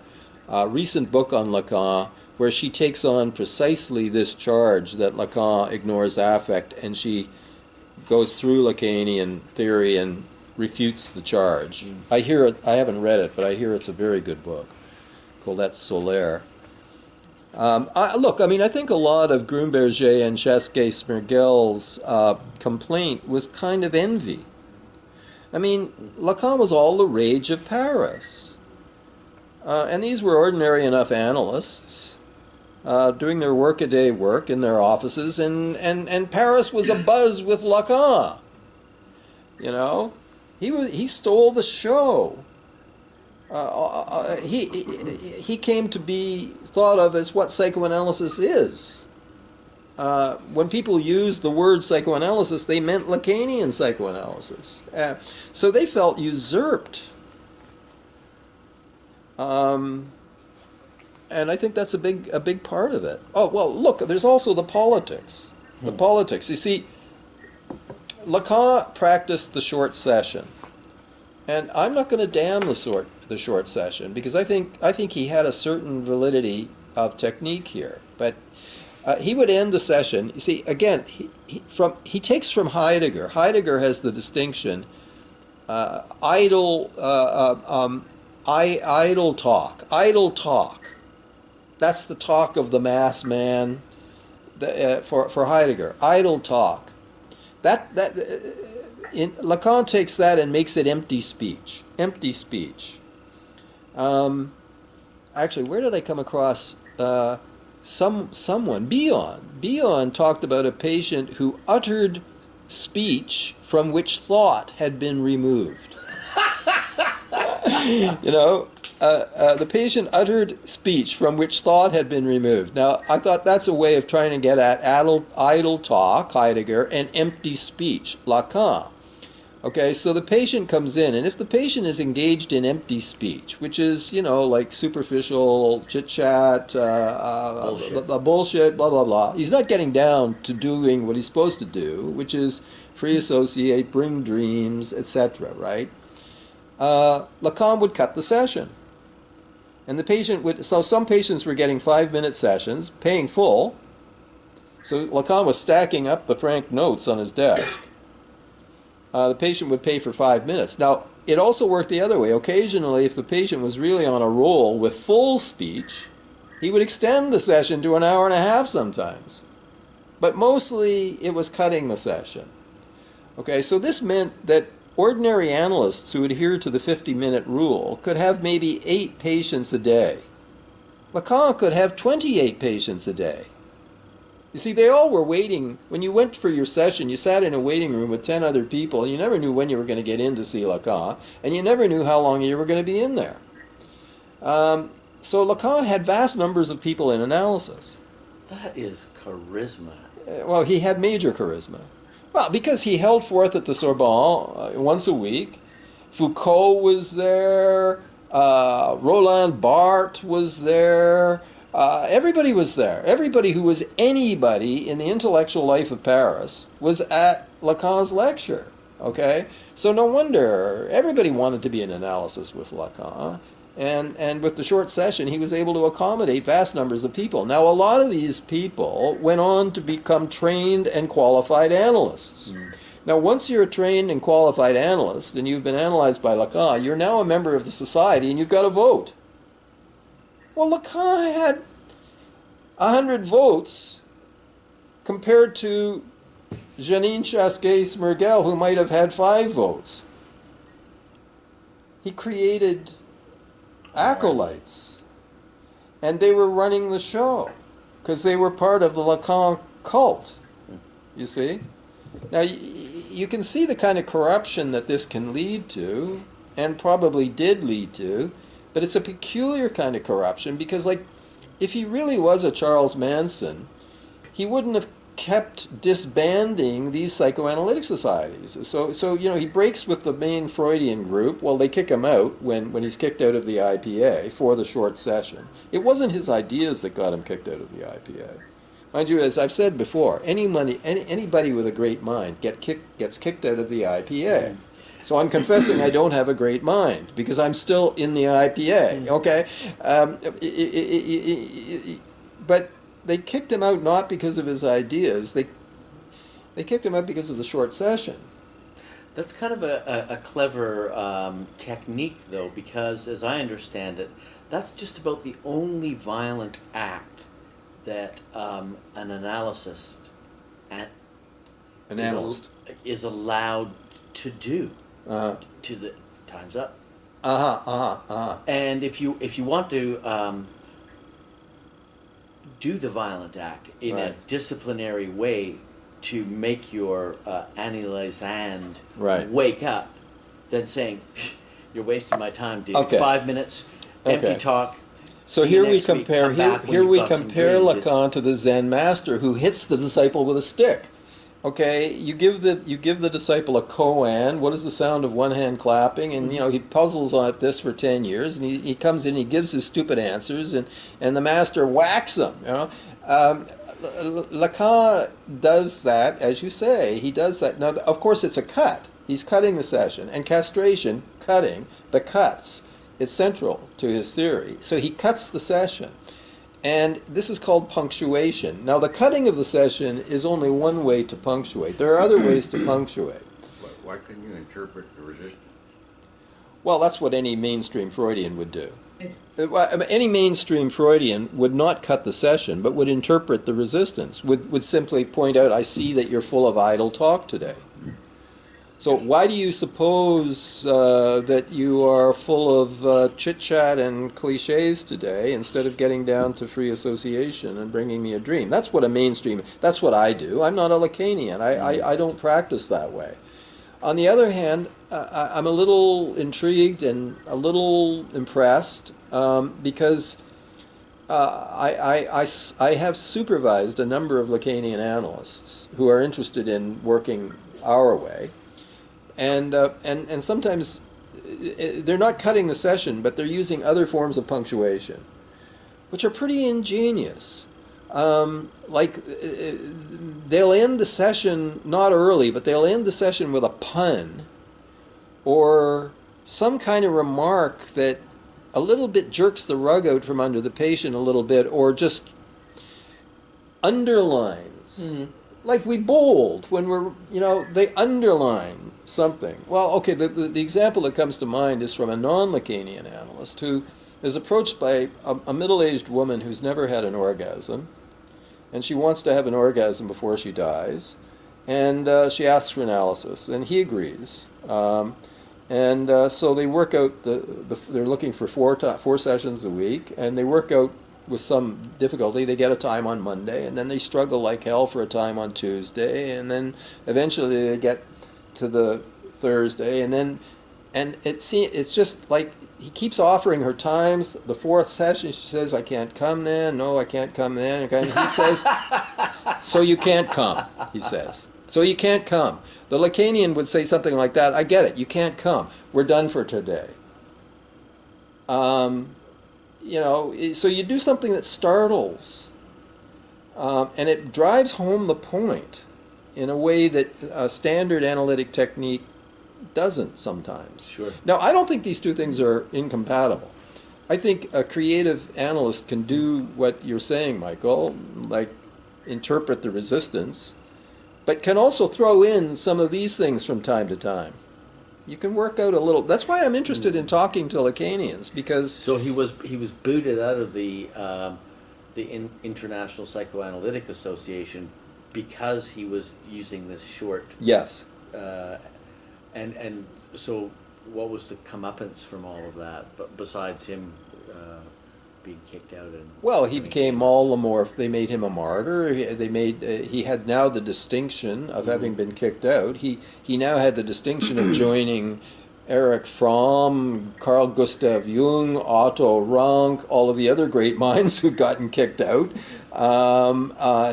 recent book on Lacan, where she takes on precisely this charge that Lacan ignores affect, and she goes through Lacanian theory and refutes the charge. I hear it, I haven't read it, but I hear it's a very good book, Colette Soler. Look, I mean, I think a lot of Grunberger and Chasquet-Smergel's complaint was kind of envy. I mean, Lacan was all the rage of Paris. And these were ordinary enough analysts doing their workaday work in their offices, and Paris was abuzz with Lacan. You know, he stole the show. He came to be thought of as what psychoanalysis is. When people used the word psychoanalysis, they meant Lacanian psychoanalysis. So they felt usurped. And I think that's a big part of it. Oh, well, look, there's also the politics. The politics. You see, Lacan practiced the short session. And I'm not going to damn the short session, because I think he had a certain validity of technique here. But he would end the session. You see, again, he takes from Heidegger. Heidegger has the distinction idle talk. Idle talk. That's the talk of the mass man. For Heidegger, idle talk. Lacan takes that and makes it empty speech. Empty speech. Actually, where did I come across someone? Bion talked about a patient who uttered speech from which thought had been removed. You know, the patient uttered speech from which thought had been removed. Now, I thought that's a way of trying to get at idle talk, Heidegger, and empty speech, Lacan. Okay, so the patient comes in, and if the patient is engaged in empty speech, which is, you know, like superficial chit-chat, bullshit, blah, blah, blah, he's not getting down to doing what he's supposed to do, which is free associate, bring dreams, etc., right? Lacan would cut the session. And the patient would, so some patients were getting 5-minute sessions, paying full, so Lacan was stacking up the frank notes on his desk. The patient would pay for 5 minutes. Now, it also worked the other way. Occasionally, if the patient was really on a roll with full speech, he would extend the session to an hour and a half sometimes. But mostly, it was cutting the session. Okay, so this meant that ordinary analysts who adhere to the 50-minute rule could have maybe 8 patients a day. Lacan could have 28 patients a day. You see, they all were waiting. When you went for your session, you sat in a waiting room with 10 other people. You never knew when you were going to get in to see Lacan, and you never knew how long you were going to be in there. So Lacan had vast numbers of people in analysis. That is charisma. Well, he had major charisma. Well, because he held forth at the Sorbonne once a week. Foucault was there. Roland Barthes was there. Everybody was there. Everybody who was anybody in the intellectual life of Paris was at Lacan's lecture. Okay? So no wonder everybody wanted to be in analysis with Lacan. And with the short session, he was able to accommodate vast numbers of people. Now, a lot of these people went on to become trained and qualified analysts. Now, once you're a trained and qualified analyst, and you've been analyzed by Lacan, you're now a member of the society, and you've got to vote. Well, Lacan had 100 votes compared to Janine Chasquet-Smergel, who might have had 5 votes. He created acolytes, and they were running the show because they were part of the Lacan cult, you see. Now, you can see the kind of corruption that this can lead to, and probably did lead to, but it's a peculiar kind of corruption because, like, if he really was a Charles Manson, he wouldn't have kept disbanding these psychoanalytic societies. So he breaks with the main Freudian group. Well, they kick him out when he's kicked out of the IPA for the short session. It wasn't his ideas that got him kicked out of the IPA. Mind you, as I've said before, anybody with a great mind gets kicked out of the IPA. So I'm confessing I don't have a great mind because I'm still in the IPA, okay? But they kicked him out not because of his ideas. They kicked him out because of the short session. That's kind of a clever technique, though, because as I understand it, that's just about the only violent act that an analyst is allowed to do. To the time's up. And if you want to do the violent act in a disciplinary way to make your analysand wake up, then saying you're wasting my time, dude. Okay. 5 minutes, empty talk. So here we compare Lacan to the Zen master who hits the disciple with a stick. Okay, you give the disciple a koan. What is the sound of one hand clapping? And he puzzles on this for 10 years, and he comes in, he gives his stupid answers, and the master whacks him. Lacan does that, as you say. He does that. Now, of course, it's a cut. He's cutting the session, and castration, cutting the cuts, is central to his theory. So he cuts the session. And this is called punctuation. Now, the cutting of the session is only one way to punctuate. There are other ways to punctuate. Why couldn't you interpret the resistance? Well, that's what any mainstream Freudian would do. Any mainstream Freudian would not cut the session, but would interpret the resistance, would simply point out, I see that you're full of idle talk today. So why do you suppose that you are full of chit-chat and cliches today instead of getting down to free association and bringing me a dream? That's what a mainstream, that's what I do. I'm not a Lacanian. I don't practice that way. On the other hand, I'm a little intrigued and a little impressed because I have supervised a number of Lacanian analysts who are interested in working our way. And sometimes they're not cutting the session, but they're using other forms of punctuation, which are pretty ingenious. They'll end the session not early, but they'll end the session with a pun or some kind of remark that a little bit jerks the rug out from under the patient a little bit, or just underlines. Mm-hmm. Like we bold when we're, they underline something. Well, okay, the example that comes to mind is from a non-Lacanian analyst who is approached by a middle-aged woman who's never had an orgasm, and she wants to have an orgasm before she dies, and she asks for analysis, and he agrees. So they work out, they're looking for four sessions a week, and they work out with some difficulty. They get a time on Monday, and then they struggle like hell for a time on Tuesday, and then eventually they get to the Thursday, and it's just like he keeps offering her times. The fourth session, she says, I can't come then. No, I can't come then. And he says, so you can't come, he says. So you can't come. The Lacanian would say something like that. I get it. You can't come. We're done for today. So you do something that startles, and it drives home the point in a way that a standard analytic technique doesn't sometimes. Sure. Now, I don't think these two things are incompatible. I think a creative analyst can do what you're saying, Michael, like interpret the resistance, but can also throw in some of these things from time to time. You can work out a little. That's why I'm interested in talking to Lacanians, because so he was booted out of the International Psychoanalytic Association because he was using this short. Yes. And so what was the comeuppance from all of that? But besides him being kicked out and well, he became all the more. They made him a martyr. He had now the distinction of having been kicked out. He now had the distinction of joining Erich Fromm, Carl Gustav Jung, Otto Rank, all of the other great minds who've gotten kicked out.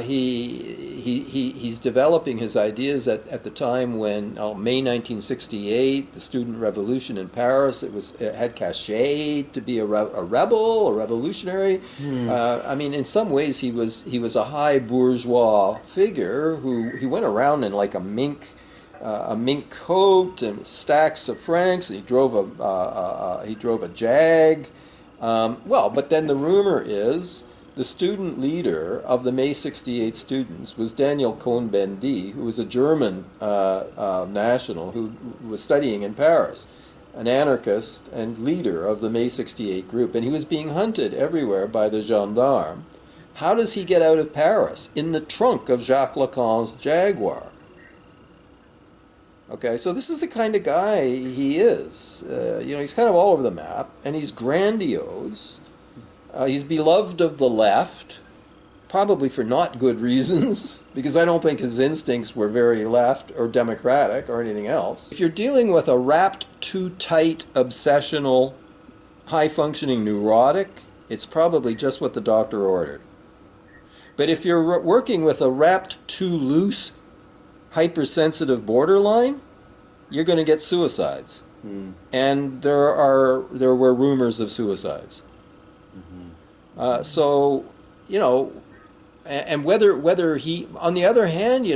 He's developing his ideas at the time when, May 1968, the student revolution in Paris, it had cachet to be a rebel, a revolutionary. I mean, in some ways, he was a high bourgeois figure he went around in like a mink coat and stacks of francs. He drove a Jag. But then the rumor is the student leader of the May '68 students was Daniel Cohn-Bendit, who was a German national who was studying in Paris, an anarchist and leader of the May '68 group, and he was being hunted everywhere by the gendarmes. How does he get out of Paris? In the trunk of Jacques Lacan's Jaguar. Okay, so this is the kind of guy he is. He's kind of all over the map, and he's grandiose. He's beloved of the left, probably for not good reasons, because I don't think his instincts were very left or democratic or anything else. If you're dealing with a wrapped too tight, obsessional, high-functioning neurotic, it's probably just what the doctor ordered. But if you're working with a wrapped too loose, hypersensitive borderline, you're going to get suicides. And there were rumors of suicides. And whether he, on the other hand,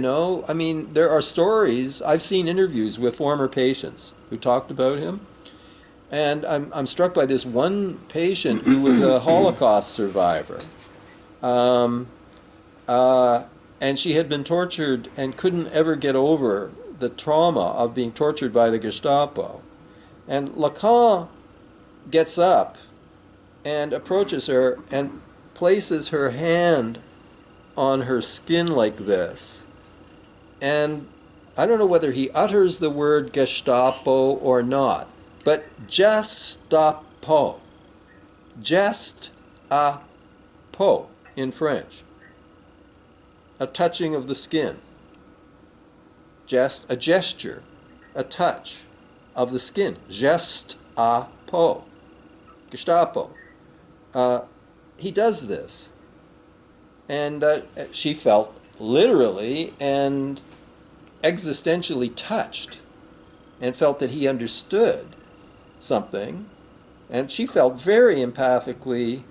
I mean, there are stories. I've seen interviews with former patients who talked about him, and I'm struck by this one patient who was a Holocaust survivor, and she had been tortured and couldn't ever get over the trauma of being tortured by the Gestapo, and Lacan gets up and approaches her and places her hand on her skin like this. And I don't know whether he utters the word Gestapo or not, but Gestapo. Gestapo in French. A touching of the skin. A gesture, a touch of the skin. Gestapo. Gestapo. He does this. And she felt literally and existentially touched and felt that he understood something. And she felt very empathically.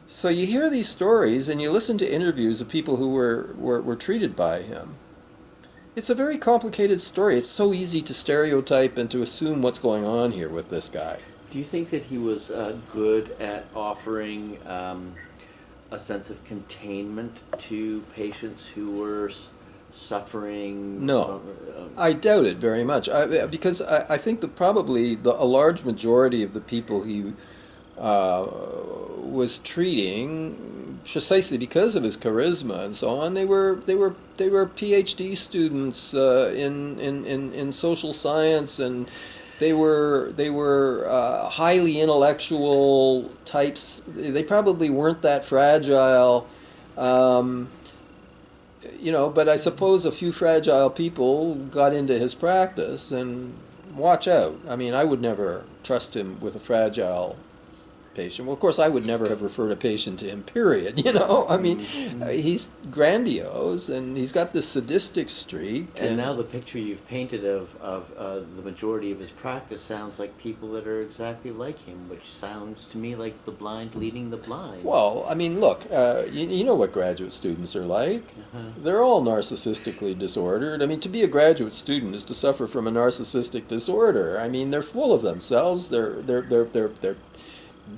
So you hear these stories and you listen to interviews of people who were treated by him. It's a very complicated story. It's so easy to stereotype and to assume what's going on here with this guy. Do you think that he was good at offering a sense of containment to patients who were suffering? No, I doubt it very much. Because I think that probably a large majority of the people he was treating, precisely because of his charisma and so on, they were PhD students in social science, and they were highly intellectual types. They probably weren't that fragile, but I suppose a few fragile people got into his practice, and watch out. I mean, I would never trust him with a fragile patient. Well, of course, I would never have referred a patient to him, period. I mean, he's grandiose, and he's got this sadistic streak. And now the picture you've painted of the majority of his practice sounds like people that are exactly like him, which sounds to me like the blind leading the blind. Well, I mean, look, you know what graduate students are like. They're all narcissistically disordered. I mean, to be a graduate student is to suffer from a narcissistic disorder. I mean, they're full of themselves. They're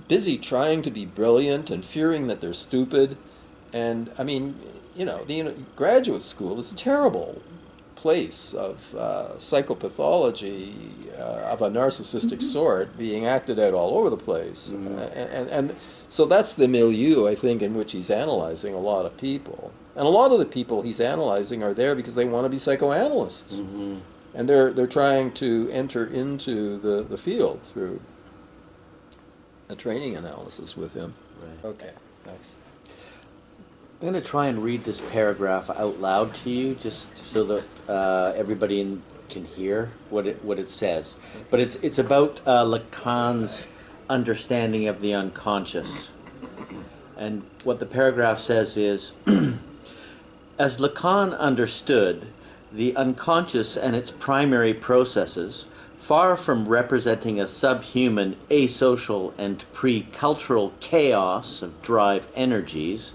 busy trying to be brilliant and fearing that they're stupid. And I mean, the graduate school is a terrible place of psychopathology of a narcissistic sort being acted out all over the place. And so that's the milieu, I think, in which he's analyzing a lot of people. And a lot of the people he's analyzing are there because they want to be psychoanalysts. And they're trying to enter into the field through a training analysis with him. Right. Okay, thanks. I'm going to try and read this paragraph out loud to you, just so that everybody can hear what it says. But it's about Lacan's understanding of the unconscious. And what the paragraph says is, as Lacan understood, the unconscious and its primary processes, far from representing a subhuman, asocial, and pre-cultural chaos of drive energies,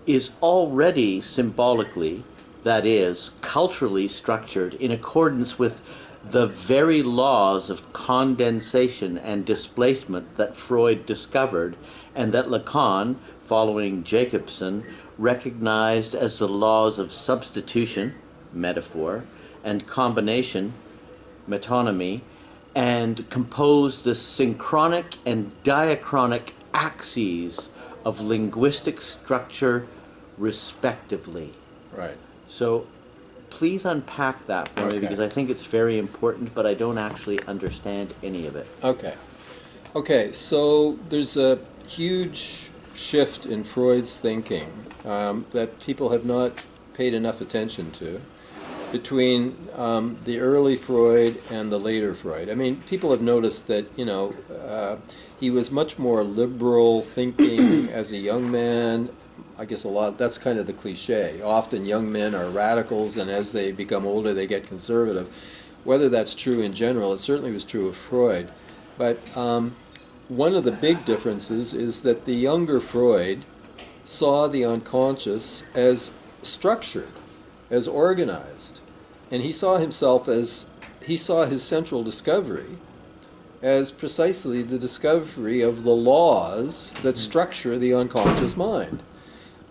is already symbolically, that is, culturally structured in accordance with the very laws of condensation and displacement that Freud discovered and that Lacan, following Jacobson, recognized as the laws of substitution, metaphor, and combination, metonymy, and composed the synchronic and diachronic axes of linguistic structure respectively. Right. So please unpack that for me, because I think it's very important, but I don't actually understand any of it. Okay. Okay, so there's a huge shift in Freud's thinking that people have not paid enough attention to between the early Freud and the later Freud. I mean, people have noticed that, he was much more liberal thinking as a young man. I guess that's kind of the cliche. Often young men are radicals, and as they become older, they get conservative. Whether that's true in general, it certainly was true of Freud. But one of the big differences is that the younger Freud saw the unconscious as structured, as organized. And he saw his central discovery as precisely the discovery of the laws that structure the unconscious mind.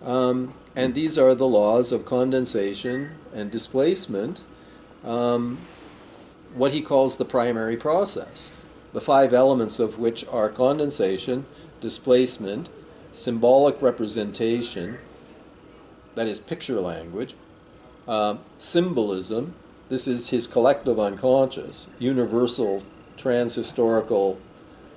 And these are the laws of condensation and displacement, what he calls the primary process, the 5 elements of which are condensation, displacement, symbolic representation, that is picture language, symbolism, this is his collective unconscious, universal, transhistorical,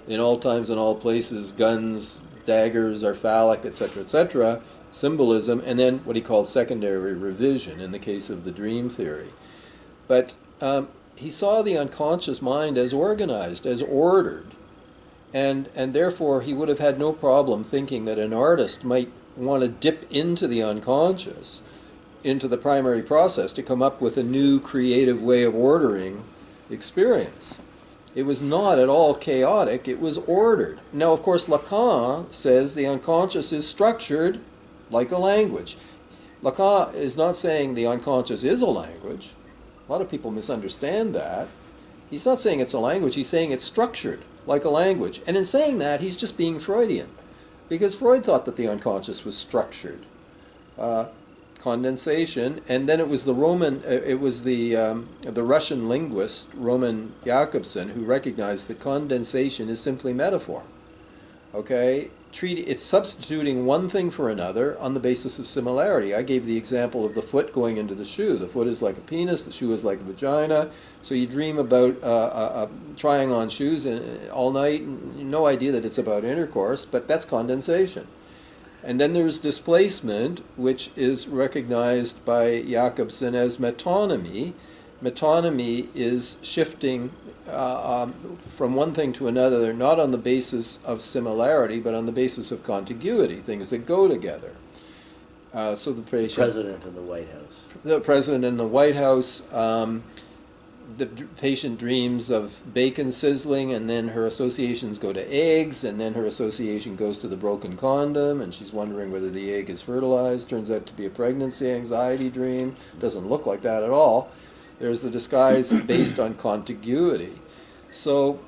in all times and all places, guns, daggers are phallic, etc., etc., symbolism, and then what he calls secondary revision in the case of the dream theory. But he saw the unconscious mind as organized, as ordered, and therefore he would have had no problem thinking that an artist might want to dip into the unconscious, into the primary process, to come up with a new creative way of ordering experience. It was not at all chaotic, it was ordered. Now, of course, Lacan says the unconscious is structured like a language. Lacan is not saying the unconscious is a language. A lot of people misunderstand that. He's not saying it's a language, he's saying it's structured like a language. And in saying that, he's just being Freudian, because Freud thought that the unconscious was structured. Condensation, and then it was the Russian linguist Roman Jakobson who recognized that condensation is simply metaphor. Okay, it's substituting one thing for another on the basis of similarity. I gave the example of the foot going into the shoe. The foot is like a penis, the shoe is like a vagina. So you dream about trying on shoes all night, and no idea that it's about intercourse, but that's condensation. And then there's displacement, which is recognized by Jakobson as metonymy. Metonymy is shifting from one thing to another, not on the basis of similarity, but on the basis of contiguity, things that go together. So the President in the White House. The president in the White House. The patient dreams of bacon sizzling, and then her associations go to eggs, and then her association goes to the broken condom, and she's wondering whether the egg is fertilized. Turns out to be a pregnancy anxiety dream. Doesn't look like that at all. There's the disguise based on contiguity. So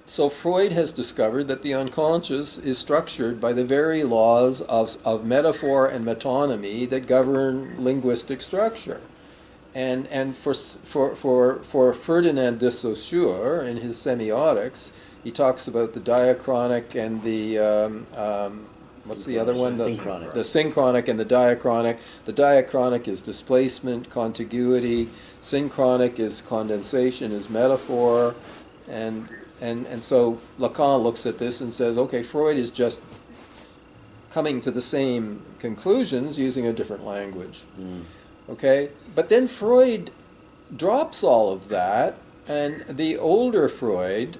Freud has discovered that the unconscious is structured by the very laws of metaphor and metonymy that govern linguistic structure. And for Ferdinand de Saussure, in his semiotics, he talks about the diachronic and the what's the other one? Synchronic. The synchronic and the diachronic. The diachronic is displacement, contiguity. Synchronic is condensation, is metaphor, and so Lacan looks at this and says, okay, Freud is just coming to the same conclusions using a different language. Okay, but then Freud drops all of that, and the older Freud.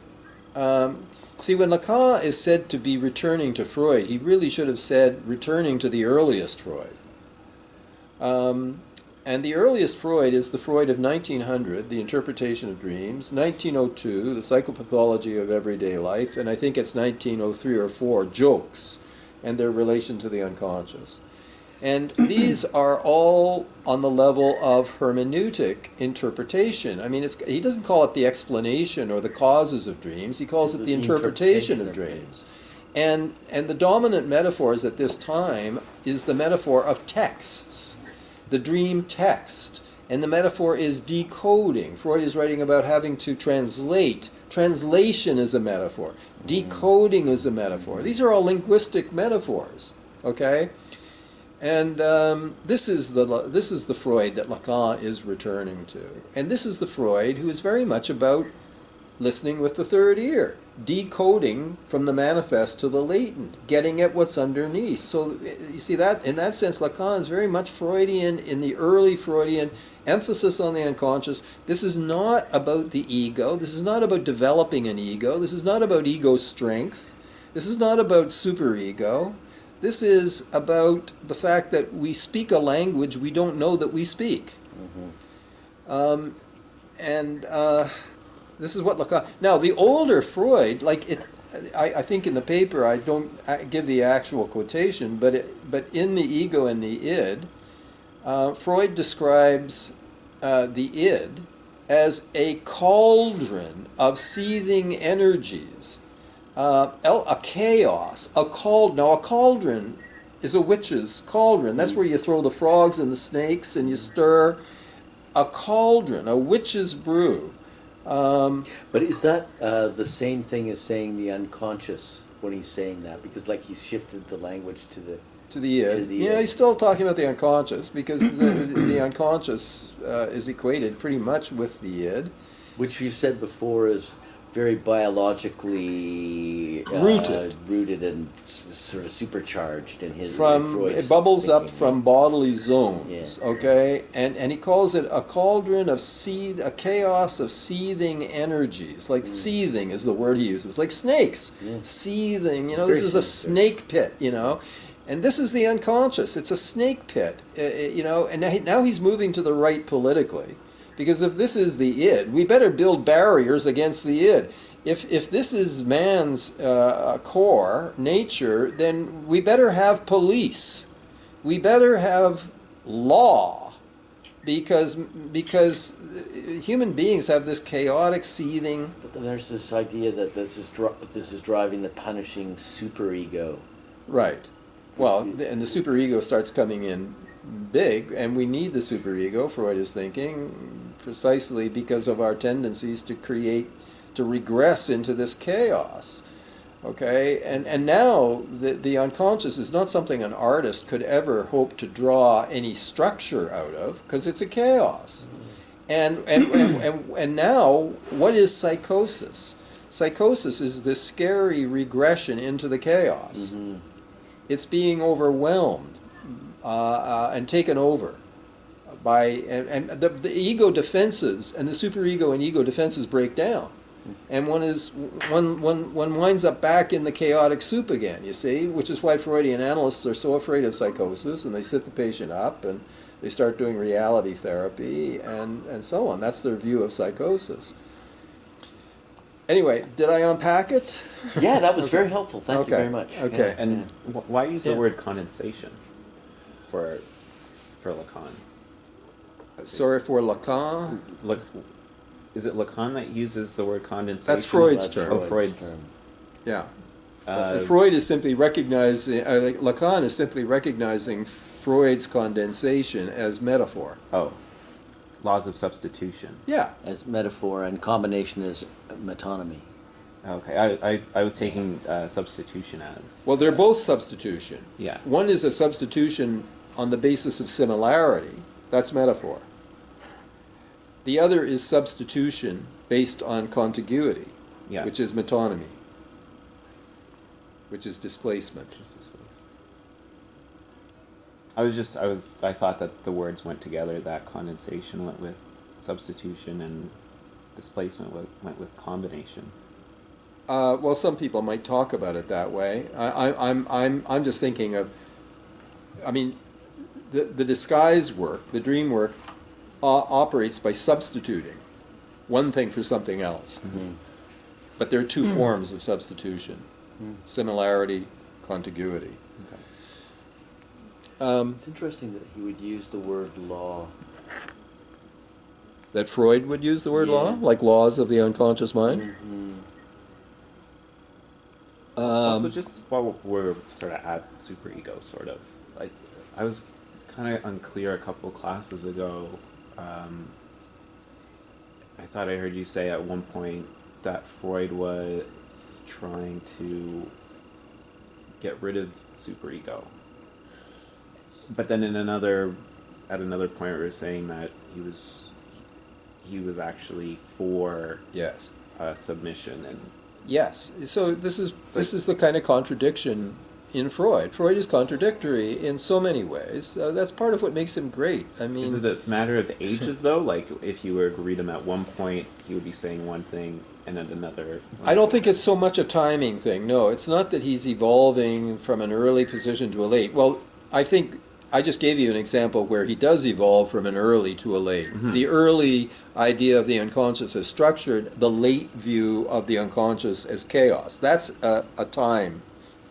See, when Lacan is said to be returning to Freud, he really should have said returning to the earliest Freud. And the earliest Freud is the Freud of 1900, the interpretation of dreams, 1902, the psychopathology of everyday life, and I think it's 1903 or 4, jokes and their relation to the unconscious. And these are all on the level of hermeneutic interpretation. I mean, he doesn't call it the explanation or the causes of dreams. He calls it the interpretation of dreams. And the dominant metaphors at this time is the metaphor of texts, the dream text. And the metaphor is decoding. Freud is writing about having to translate. Translation is a metaphor. Decoding is a metaphor. These are all linguistic metaphors, okay? And this is the Freud that Lacan is returning to. And this is the Freud who is very much about listening with the third ear, decoding from the manifest to the latent, getting at what's underneath. So you see that, in that sense, Lacan is very much Freudian in the early Freudian emphasis on the unconscious. This is not about the ego. This is not about developing an ego. This is not about ego strength. This is not about superego. This is about the fact that we speak a language we don't know that we speak. This is what Lacan... Now, the older Freud, I think in the paper I don't give the actual quotation, but in The Ego and the Id, Freud describes the id as a cauldron of seething energies. A chaos, a cauldron is a witch's cauldron. That's where you throw the frogs and the snakes and you stir. A cauldron, a witch's brew. But is that the same thing as saying the unconscious when he's saying that? Because he's shifted the language to the id. Yeah, he's still talking about the unconscious because the unconscious is equated pretty much with the id. Which you said before is very biologically rooted and sort of supercharged in his. It bubbles thinking, up from bodily zones, okay, and he calls it a cauldron of a chaos of seething energies. Seething is the word he uses, like snakes, seething. This is a snake pit, and this is the unconscious. It's a snake pit, and now he's moving to the right politically. Because if this is the id, we better build barriers against the id. If this is man's core, nature, then we better have police. We better have law. Because human beings have this chaotic, seething... But then there's this idea that this is driving the punishing superego. Right. Well, and the superego starts coming in big, and we need the superego, Freud is thinking, precisely because of our tendencies to regress into this chaos. Okay? And now the unconscious is not something an artist could ever hope to draw any structure out of, because it's a chaos. And now, what is psychosis? Psychosis is this scary regression into the chaos. It's being overwhelmed and taken over by and the ego defenses and the superego and ego defenses break down, and one winds up back in the chaotic soup again. You see, which is why Freudian analysts are so afraid of psychosis, and they sit the patient up and they start doing reality therapy and so on. That's their view of psychosis. Anyway, did I unpack it? Yeah, that was very helpful. Thank you very much. Okay. Yeah. And why use the word condensation for Lacan? Sorry, for Lacan? Is it Lacan that uses the word condensation? That's Freud's term. Oh, Freud's term. Yeah. Freud is simply recognizing, Lacan is simply recognizing Freud's condensation as metaphor. Oh, laws of substitution. Yeah. As metaphor, and combination as metonymy. Okay, I was taking substitution as... Well, they're both substitution. Yeah. One is a substitution on the basis of similarity. That's metaphor. The other is substitution based on contiguity, which is metonymy, which is displacement. I thought that the words went together, that condensation went with substitution and displacement went with combination. Well, some people might talk about it that way. I'm just thinking of, I mean, the disguise work, the dream work, operates by substituting one thing for something else. Mm-hmm. But there are two forms of substitution: similarity, contiguity. Okay. It's interesting that he would use the word law. That Freud would use the word law, like laws of the unconscious mind. Mm-hmm. Also, just while we're sort of at superego, sort of, like, I was kind of unclear a couple classes ago. I thought I heard you say at one point that Freud was trying to get rid of superego. But then at another point we were saying that he was actually for Yes. submission and Yes. So this is the kind of contradiction in Freud. Freud is contradictory in so many ways. That's part of what makes him great. I mean, is it a matter of ages though? Like if you were to read him at one point, he would be saying one thing and at another. I don't think it's so much a timing thing. No, it's not that he's evolving from an early position to a late. Well, I think I just gave you an example where he does evolve from an early to a late. Mm-hmm. The early idea of the unconscious has structured the late view of the unconscious as chaos. That's a time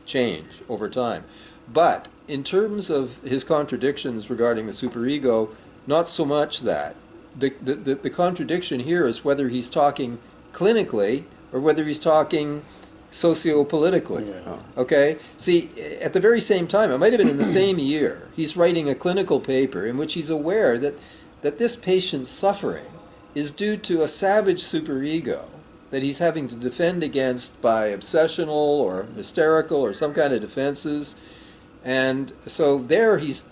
change over time. But in terms of his contradictions regarding the superego, not so much that. The contradiction here is whether he's talking clinically or whether he's talking sociopolitically. Yeah. Okay? See, at the very same time, it might have been in the same year, he's writing a clinical paper in which he's aware that this patient's suffering is due to a savage superego that he's having to defend against by obsessional or hysterical or some kind of defenses. And so there he's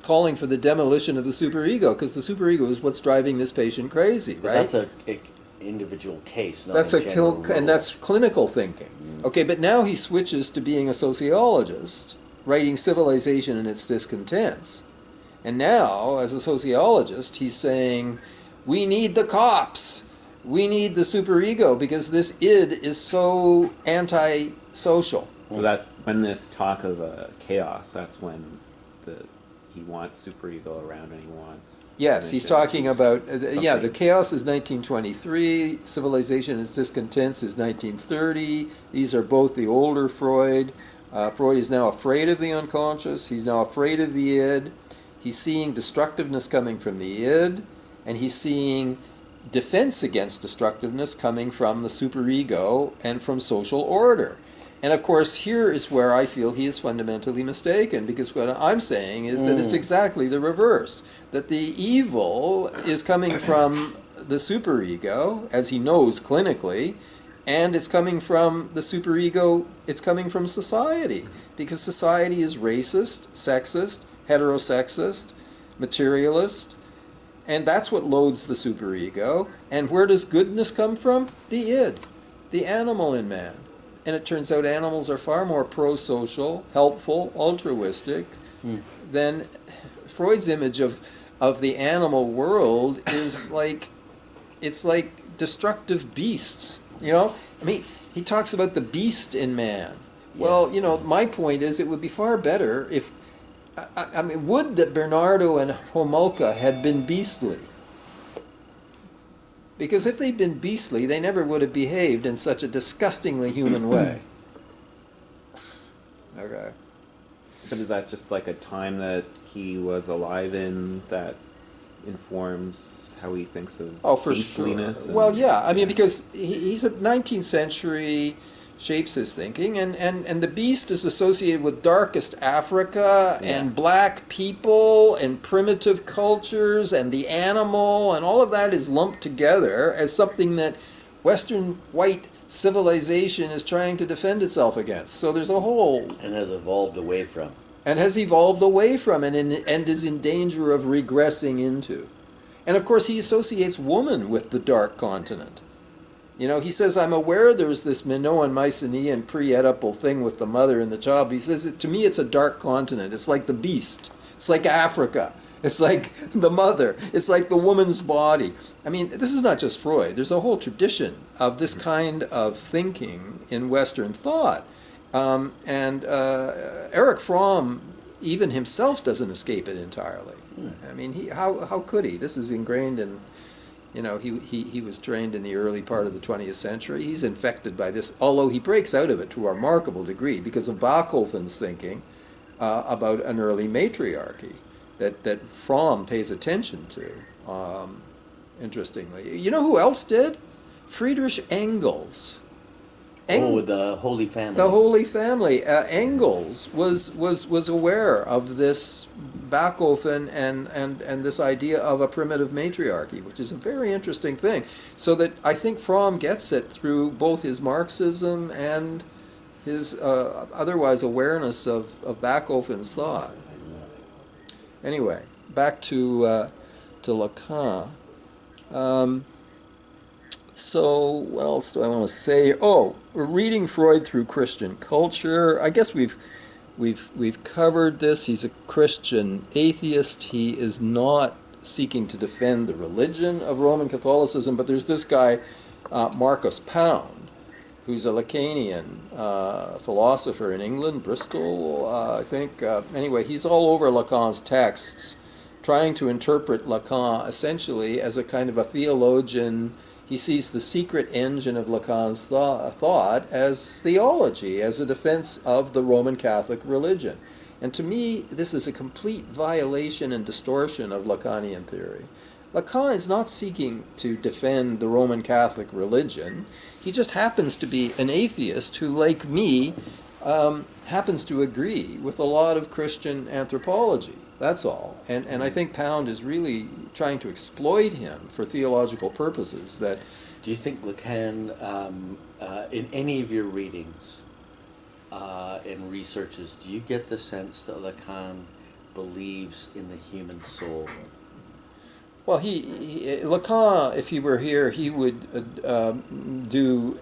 calling for the demolition of the superego, because the superego is what's driving this patient crazy, But right? that's a individual case, not That's a a general rule. and that's clinical thinking. Okay, but now he switches to being a sociologist, writing Civilization and Its Discontents. And now, as a sociologist, he's saying, we need the cops. We need the superego because this id is so anti-social. So that's when this talk of chaos. That's when he wants superego around and he wants. Yes, he's talking about, the chaos is 1923, Civilization and Its Discontents is 1930. These are both the older Freud. Freud is now afraid of the unconscious. He's now afraid of the id. He's seeing destructiveness coming from the id, and he's seeing defense against destructiveness coming from the superego and from social order. And of course, here is where I feel he is fundamentally mistaken, because what I'm saying is that it's exactly the reverse. That the evil is coming from the superego, as he knows clinically, and it's coming from the superego, it's coming from society. Because society is racist, sexist, heterosexist, materialist, and that's what loads the superego. And where does goodness come from? The id, the animal in man. And it turns out animals are far more pro-social, helpful, altruistic than Freud's image of the animal world is like, it's like destructive beasts, you know? I mean, he talks about the beast in man. Yeah. Well, you know, my point is it would be far better if, I mean, would that Bernardo and Homolka had been beastly. Because if they'd been beastly, they never would have behaved in such a disgustingly human way. Okay. But is that just like a time that he was alive in that informs how he thinks of For beastliness? sure. Well, yeah. I mean, because he's a 19th century, shapes his thinking, and the beast is associated with darkest Africa and black people and primitive cultures and the animal, and all of that is lumped together as something that Western white civilization is trying to defend itself against. So there's a whole... And has evolved away from. And has evolved away from and is in danger of regressing into. And of course he associates woman with the dark continent. You know, he says, I'm aware there's this Minoan, Mycenaean, pre-Oedipal thing with the mother and the child. But he says, to me, it's a dark continent. It's like the beast. It's like Africa. It's like the mother. It's like the woman's body. I mean, this is not just Freud. There's a whole tradition of this kind of thinking in Western thought. And Erich Fromm, even himself, doesn't escape it entirely. I mean, how could he? This is ingrained in, he was trained in the early part of the 20th century. He's infected by this, although he breaks out of it to a remarkable degree because of Bachofen's thinking about an early matriarchy that Fromm pays attention to, interestingly. You know who else did? Friedrich Engels. With the Holy Family. The Holy Family. Engels was aware of this Bachofen and this idea of a primitive matriarchy, which is a very interesting thing. So that I think Fromm gets it through both his Marxism and his otherwise awareness of Bachofen's thought. Anyway, back to Lacan. So what else do I want to say? Oh, we're reading Freud through Christian culture. I guess we've covered this. He's a Christian atheist. He is not seeking to defend the religion of Roman Catholicism, but there's this guy, Marcus Pound, who's a Lacanian philosopher in England, Bristol, I think. Anyway, he's all over Lacan's texts, trying to interpret Lacan essentially as a kind of a theologian. He sees the secret engine of Lacan's thought as theology, as a defense of the Roman Catholic religion. And to me, this is a complete violation and distortion of Lacanian theory. Lacan is not seeking to defend the Roman Catholic religion. He just happens to be an atheist who, like me, happens to agree with a lot of Christian anthropology. That's all. And I think Pound is really trying to exploit him for theological purposes. Do you think Lacan, in any of your readings and researches, do you get the sense that Lacan believes in the human soul? Well, Lacan, if he were here, he would do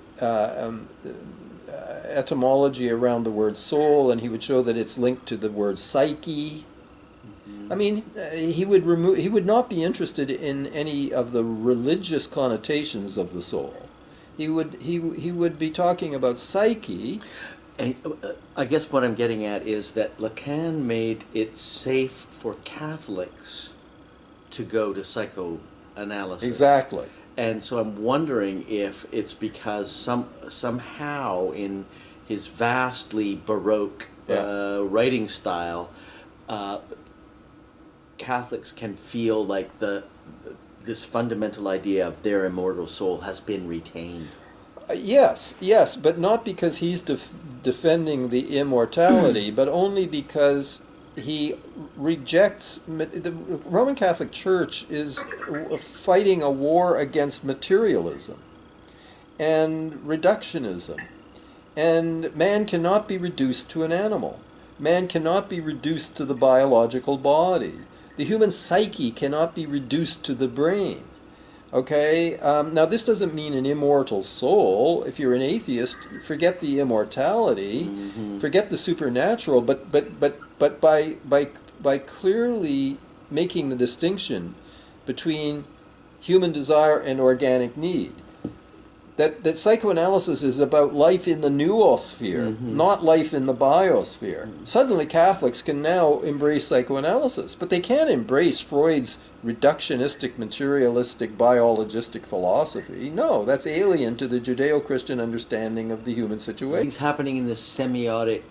etymology around the word soul, and he would show that it's linked to the word psyche. I mean, he would not be interested in any of the religious connotations of the soul. He would be talking about psyche. And I guess what I'm getting at is that Lacan made it safe for Catholics to go to psychoanalysis. Exactly. And so I'm wondering if it's because somehow in his vastly Baroque writing style, Catholics can feel like this fundamental idea of their immortal soul has been retained. Yes, but not because he's defending the immortality, but only because he rejects. The Roman Catholic Church is fighting a war against materialism and reductionism. And man cannot be reduced to an animal. Man cannot be reduced to the biological body. The human psyche cannot be reduced to the brain. Okay? Now, this doesn't mean an immortal soul. If you're an atheist, forget the immortality, forget the supernatural, but by clearly making the distinction between human desire and organic need. That psychoanalysis is about life in the noosphere, not life in the biosphere. Suddenly Catholics can now embrace psychoanalysis, but they can't embrace Freud's reductionistic, materialistic, biologistic philosophy. No, that's alien to the Judeo-Christian understanding of the human situation. It's happening in this semiotic,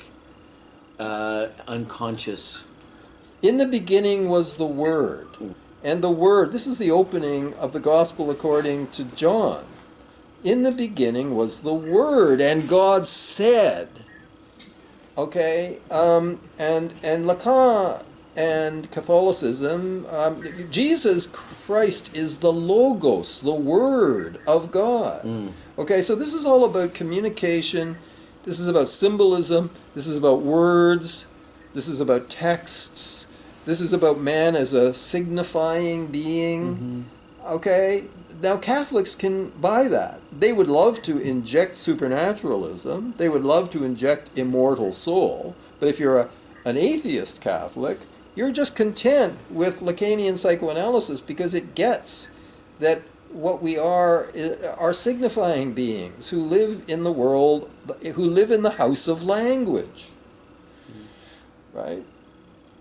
unconscious. In the beginning was the Word, and the Word, this is the opening of the Gospel according to John. In the beginning was the Word, and God said. Okay, and Lacan and Catholicism, Jesus Christ is the Logos, the Word of God. Okay, so this is all about communication. This is about symbolism. This is about words. This is about texts. This is about man as a signifying being. Okay? Now Catholics can buy that. They would love to inject supernaturalism. They would love to inject immortal soul. But if you're an atheist Catholic, You're just content with Lacanian psychoanalysis because it gets that what we are signifying beings who live in the world, who live in the house of language, right?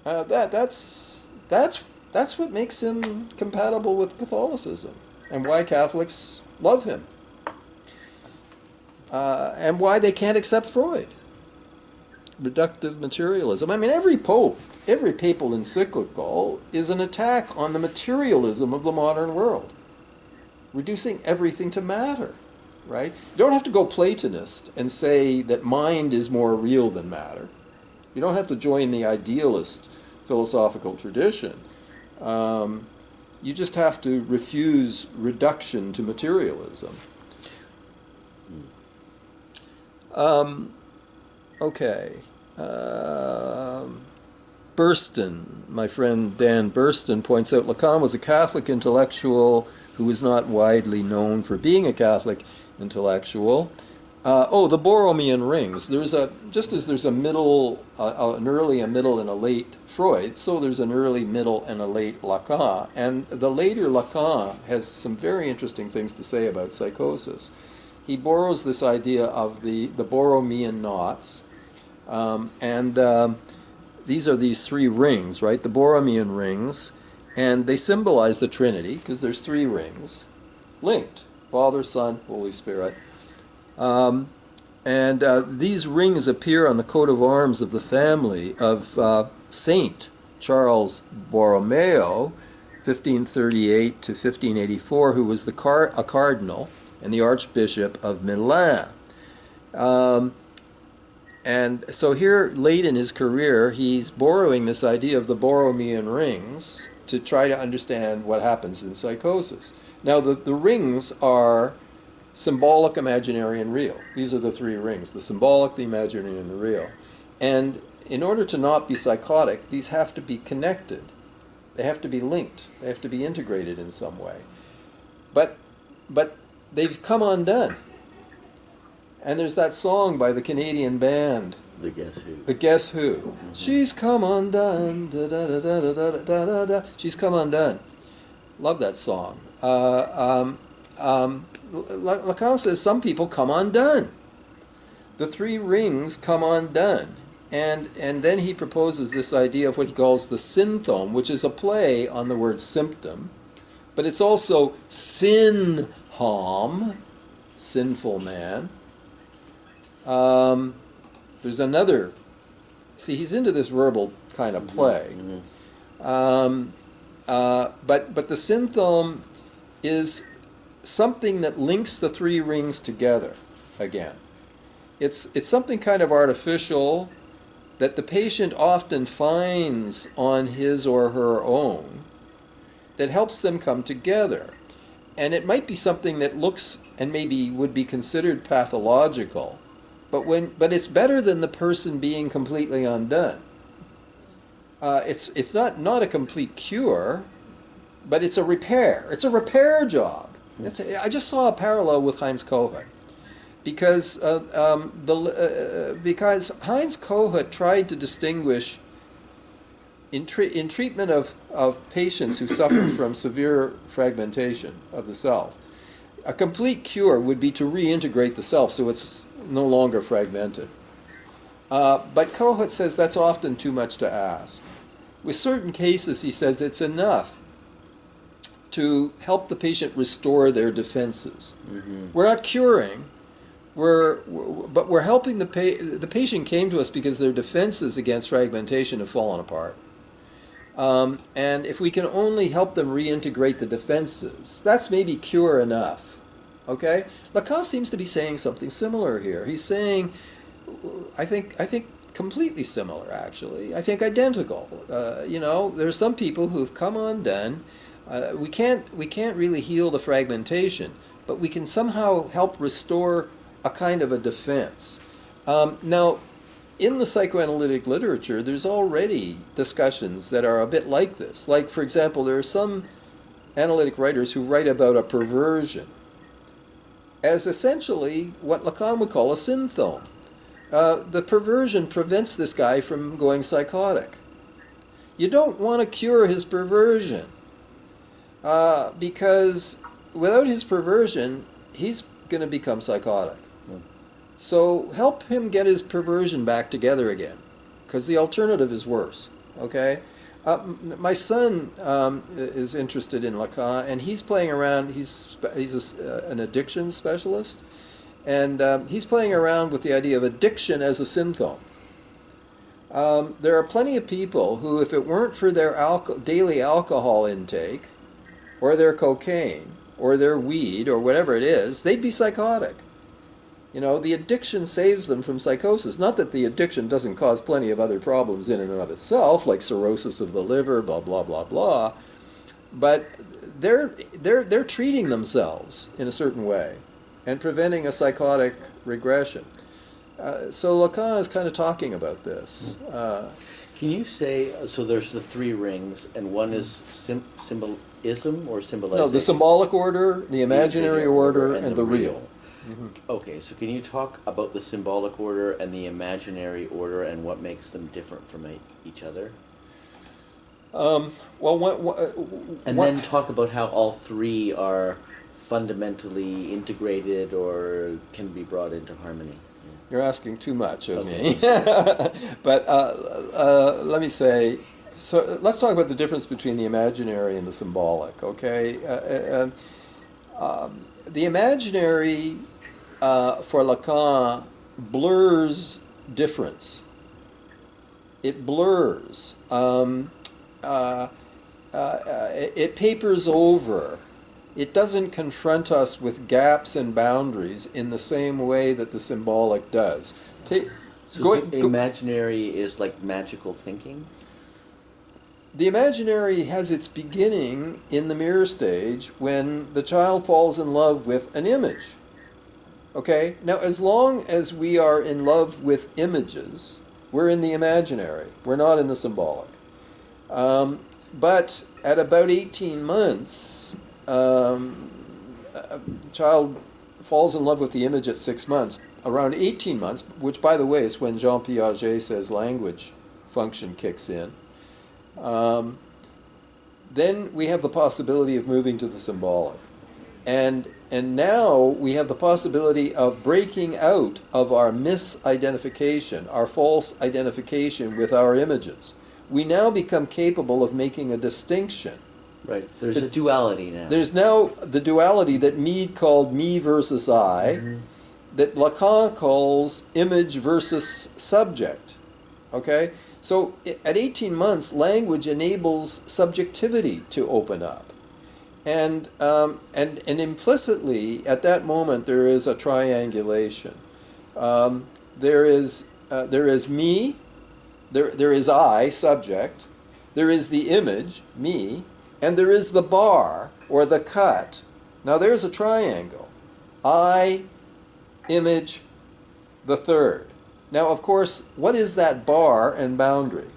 That's what makes him compatible with Catholicism, and why Catholics love him, and why they can't accept Freud. Reductive materialism. I mean, every papal encyclical is an attack on the materialism of the modern world, reducing everything to matter, right? You don't have to go Platonist and say that mind is more real than matter. You don't have to join the idealist philosophical tradition. You just have to refuse reduction to materialism. Okay. Burston, my friend Dan Burston, points out Lacan was a Catholic intellectual who was not widely known for being a Catholic intellectual. The Borromean rings. Just as there's an early, a middle, and a late Freud, so there's an early, middle, and a late Lacan. And the later Lacan has some very interesting things to say about psychosis. He borrows this idea of the Borromean knots, these are these three rings, right? The Borromean rings, and they symbolize the Trinity because there's three rings linked: Father, Son, Holy Spirit. These rings appear on the coat of arms of the family of Saint Charles Borromeo, 1538 to 1584, who was a cardinal and the Archbishop of Milan. And so here, late in his career, he's borrowing this idea of the Borromean rings to try to understand what happens in psychosis. Now, the rings are symbolic, imaginary, and real. These are the three rings: the symbolic, the imaginary, and the real. And in order to not be psychotic, these have to be connected. They have to be linked. They have to be integrated in some way. But they've come undone. And there's that song by the Canadian band, The Guess Who. The Guess Who. Mm-hmm. She's come undone, da da da da da da da da. She's come undone. Love that song. Lacan says some people come undone. The three rings come undone. And then he proposes this idea of what he calls the synthome, which is a play on the word symptom, but it's also synhom, sinful man. There's another, see, he's into this verbal kind of play. Mm-hmm. But the synthome is something that links the three rings together again. It's something kind of artificial that the patient often finds on his or her own that helps them come together. And it might be something that looks and maybe would be considered pathological, but it's better than the person being completely undone. It's not a complete cure, but it's a repair. It's a repair job. I just saw a parallel with Heinz Kohut, because Heinz Kohut tried to distinguish in treatment of patients who suffer from severe fragmentation of the self. A complete cure would be to reintegrate the self so it's no longer fragmented. But Kohut says that's often too much to ask. With certain cases, he says it's enough to help the patient restore their defenses. Mm-hmm. We're not curing, but we're helping the patient came to us because their defenses against fragmentation have fallen apart. And if we can only help them reintegrate the defenses, that's maybe cure enough. Okay? Lacan seems to be saying something similar here. He's saying, I think completely similar, actually. I think identical. There are some people who've come undone. We can't really heal the fragmentation, but we can somehow help restore a kind of a defense. Now, in the psychoanalytic literature, there's already discussions that are a bit like this. Like, for example, there are some analytic writers who write about a perversion as essentially what Lacan would call a synthome. The perversion prevents this guy from going psychotic. You don't want to cure his perversion. Because without his perversion, he's going to become psychotic. So help him get his perversion back together again, because the alternative is worse. Okay, my son is interested in Lacan, and he's playing around. He's an addiction specialist, and he's playing around with the idea of addiction as a symptom. There are plenty of people who, if it weren't for their daily alcohol intake, or their cocaine, or their weed, or whatever it is, they'd be psychotic. You know, the addiction saves them from psychosis. Not that the addiction doesn't cause plenty of other problems in and of itself, like cirrhosis of the liver, blah, blah, blah, blah. But they're treating themselves in a certain way and preventing a psychotic regression. So Lacan is kind of talking about this. Can you say, so there's the three rings, and one is symbolism or symbolization? No, the symbolic order, the imaginary order, and the real. Mm-hmm. Okay, so can you talk about the symbolic order and the imaginary order and what makes them different from each other? Then talk about how all three are fundamentally integrated or can be brought into harmony. You're asking too much of me. But let me say, so let's talk about the difference between the imaginary and the symbolic, okay? The imaginary, for Lacan, blurs difference. It blurs. It papers over. It doesn't confront us with gaps and boundaries in the same way that the symbolic does. Imaginary is like magical thinking? The imaginary has its beginning in the mirror stage when the child falls in love with an image. Okay? Now, as long as we are in love with images, we're in the imaginary. We're not in the symbolic. But at about 18 months, a child falls in love with the image at 6 months. Around 18 months, which, by the way, is when Jean Piaget says language function kicks in, then we have the possibility of moving to the symbolic. And now we have the possibility of breaking out of our misidentification, our false identification with our images. We now become capable of making a distinction. Right. There's a duality now. There's now the duality that Mead called me versus I, that Lacan calls image versus subject. Okay? So at 18 months, language enables subjectivity to open up. And implicitly, at that moment, there is a triangulation. There is me, there is I, subject, there is the image, me, and there is the bar, or the cut. Now there's a triangle. I, image, the third. Now, of course, what is that bar and boundary?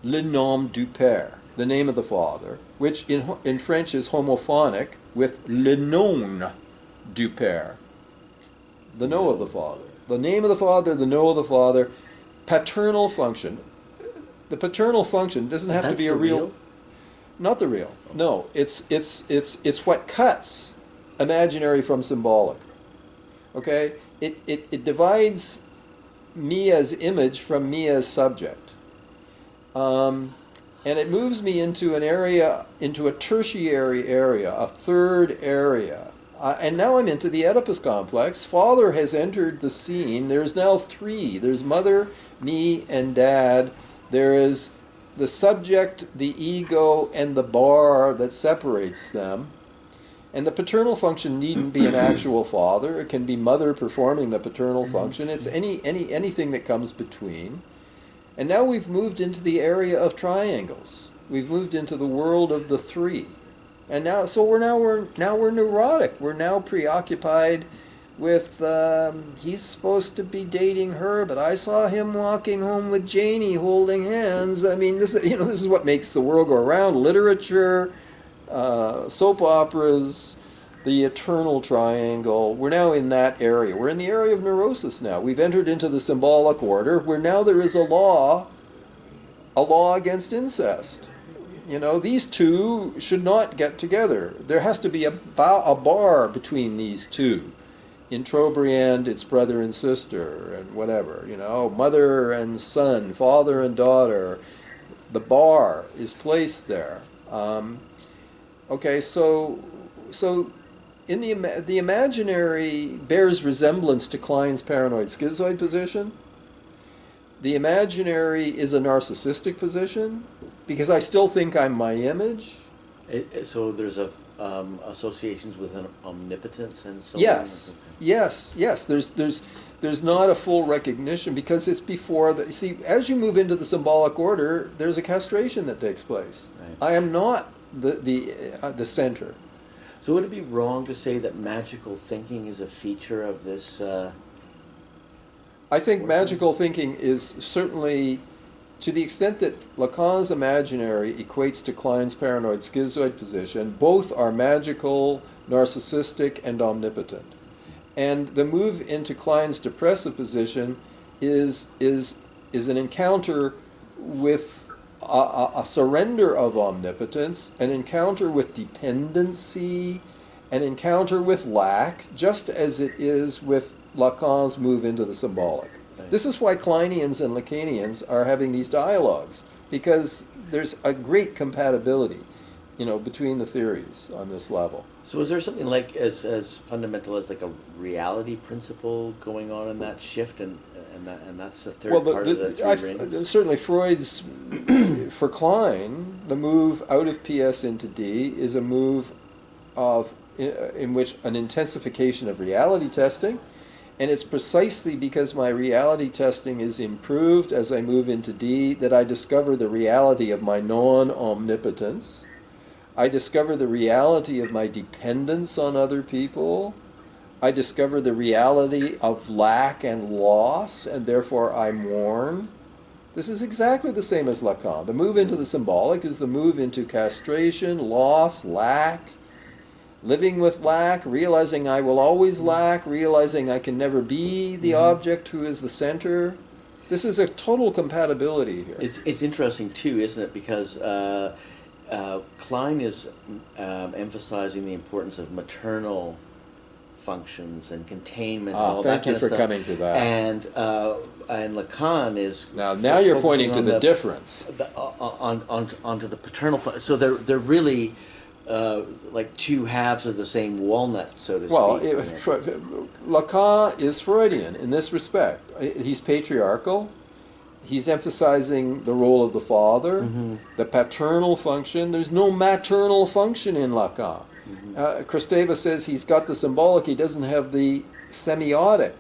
Le nom du père, the name of the father, which in French is homophonic with le nom du père, the know of the father. The name of the father, the know of the father, paternal function. The paternal function doesn't have to be a real. Not the real. No, it's what cuts imaginary from symbolic. Okay? It divides me as image from me as subject. And it moves me into an area, into a tertiary area, a third area. And now I'm into the Oedipus complex. Father has entered the scene. There's now three. There's mother, me, and dad. There is the subject, the ego, and the bar that separates them. And the paternal function needn't be an actual father. It can be mother performing the paternal function. It's anything that comes between. And now we've moved into the area of triangles. We've moved into the world of the three. And now, so we're neurotic. We're now preoccupied with he's supposed to be dating her, but I saw him walking home with Janie holding hands. I mean, this is what makes the world go around. Literature, soap operas, the eternal triangle. We're now in that area. We're in the area of neurosis now. We've entered into the symbolic order, where now there is a law a law against incest. You know, these two should not get together. There has to be a bar between these two. In Trobriand, it's brother and sister and whatever, you know, mother and son, father and daughter. The bar is placed there. Okay, so in the imaginary bears resemblance to Klein's paranoid schizoid position. The imaginary is a narcissistic position because I still think I'm my image. So there's associations with an omnipotence and so Yes, on? yes. There's not a full recognition because it's before the. See, as you move into the symbolic order, there's a castration that takes place. Right. I am not the center. So would it be wrong to say that magical thinking is a feature of this? I think magical thinking is certainly, to the extent that Lacan's imaginary equates to Klein's paranoid schizoid position, both are magical, narcissistic, and omnipotent. And the move into Klein's depressive position is an encounter with a surrender of omnipotence, an encounter with dependency, an encounter with lack, just as it is with Lacan's move into the symbolic. Right. This is why Kleinians and Lacanians are having these dialogues, because there's a great compatibility, you know, between the theories on this level. So is there something like as fundamental as like a reality principle going on in that shift, and that's the third part of the three rings? Certainly Freud's, for Klein, the move out of PS into D is a move in which an intensification of reality testing. And it's precisely because my reality testing is improved as I move into D that I discover the reality of my non-omnipotence. I discover the reality of my dependence on other people. I discover the reality of lack and loss, and therefore I mourn. This is exactly the same as Lacan. The move into the symbolic is the move into castration, loss, lack, living with lack, realizing I will always lack, realizing I can never be the object who is the center. This is a total compatibility here. It's interesting too, isn't it? Because Klein is emphasizing the importance of maternal functions and containment and all that Thank you kind for of stuff. coming to that. And Lacan is Now you're pointing to the difference. onto the paternal so they're really like two halves of the same walnut, so to Well, speak. Lacan is Freudian in this respect. He's patriarchal. He's emphasizing the role of the father, the paternal function. There's no maternal function in Lacan. Kristeva says he's got the symbolic, he doesn't have the semiotic.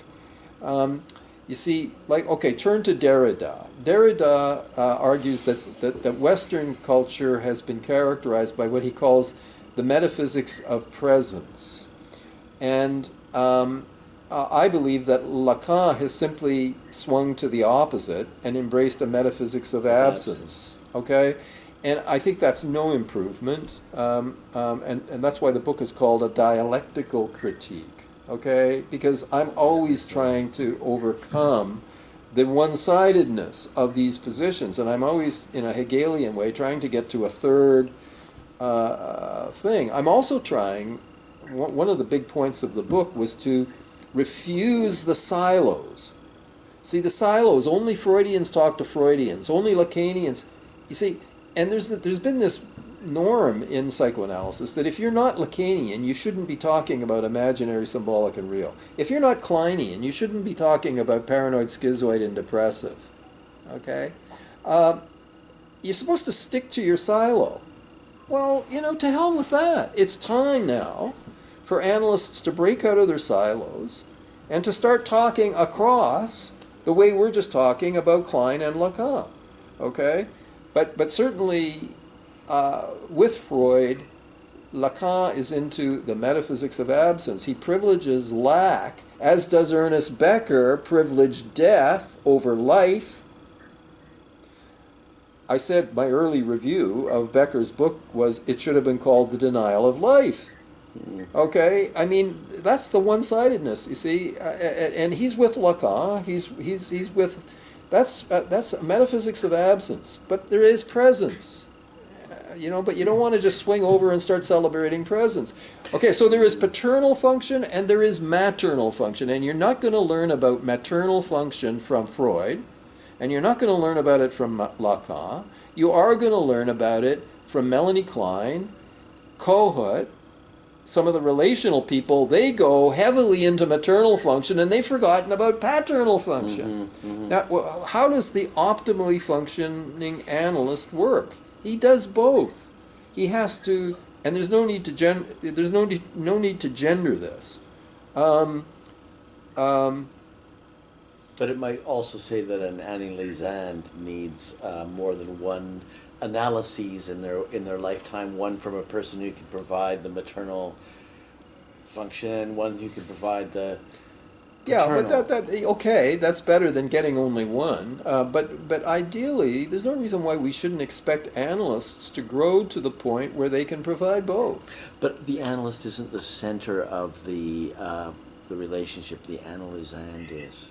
You see, turn to Derrida. Derrida argues that Western culture has been characterized by what he calls the metaphysics of presence. And I believe that Lacan has simply swung to the opposite and embraced a metaphysics of absence. Okay? And I think that's no improvement. And that's why the book is called A Dialectical Critique. Okay? Because I'm always trying to overcome the one-sidedness of these positions. And I'm always, in a Hegelian way, trying to get to a third thing. I'm also trying, one of the big points of the book was to refuse the silos. See, the silos, only Freudians talk to Freudians, only Lacanians. You see, and there's been this norm in psychoanalysis that if you're not Lacanian, you shouldn't be talking about imaginary, symbolic, and real. If you're not Kleinian, you shouldn't be talking about paranoid, schizoid, and depressive. Okay? You're supposed to stick to your silo. Well, to hell with that. It's time now for analysts to break out of their silos and to start talking across the way we're just talking about Klein and Lacan. Okay? But certainly, with Freud, Lacan is into the metaphysics of absence. He privileges lack, as does Ernest Becker privileged death over life. I said my early review of Becker's book was it should have been called The Denial of Life. Okay? I mean, that's the one-sidedness, you see. And he's with Lacan. He's with That's metaphysics of absence. But there is presence. But you don't want to just swing over and start celebrating presence. Okay, so there is paternal function and there is maternal function, and you're not going to learn about maternal function from Freud, and you're not going to learn about it from Lacan. You are going to learn about it from Melanie Klein, Kohut, some of the relational people. They go heavily into maternal function and they've forgotten about paternal function. Now, how does the optimally functioning analyst work? He does both. He has to, and there's no need to no need to gender this. But it might also say that an analysand needs more than one analyses in their lifetime. One from a person who can provide the maternal function, one who can provide the paternal. But okay, that's better than getting only one. But ideally, there's no reason why we shouldn't expect analysts to grow to the point where they can provide both. But the analyst isn't the center of the relationship. The analysand is.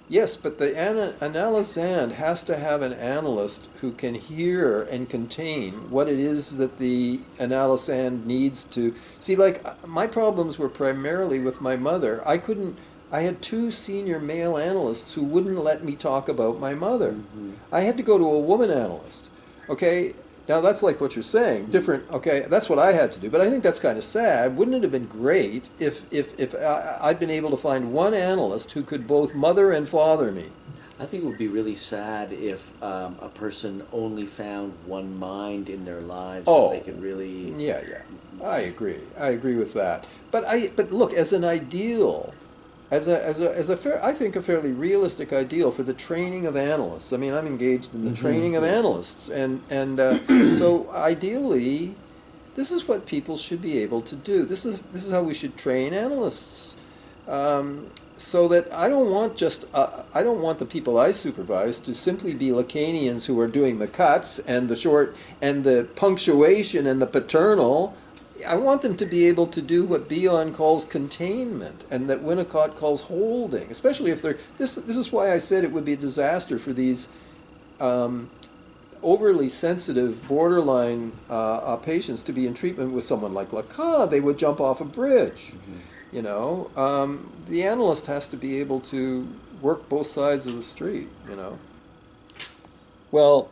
Yes, but the analysand has to have an analyst who can hear and contain what it is that the analysand needs to see. Like, my problems were primarily with my mother. I had two senior male analysts who wouldn't let me talk about my mother. I had to go to a woman analyst. Okay, now that's like what you're saying, different. Okay, that's what I had to do, but I think that's kind of sad. Wouldn't it have been great if I'd been able to find one analyst who could both mother and father me? I think it would be really sad if a person only found one mind in their lives, so they could really. Yeah, I agree. I agree with that. But look, as an ideal. As I think a fairly realistic ideal for the training of analysts. I mean, I'm engaged in the training of analysts, and so ideally, this is what people should be able to do. This is how we should train analysts, so that I don't want the people I supervise to simply be Lacanians who are doing the cuts and the short and the punctuation and the paternal. I want them to be able to do what Bion calls containment and that Winnicott calls holding, especially if they're... This is why I said it would be a disaster for these overly sensitive, borderline patients to be in treatment with someone like Lacan. They would jump off a bridge, The analyst has to be able to work both sides of the street, Well...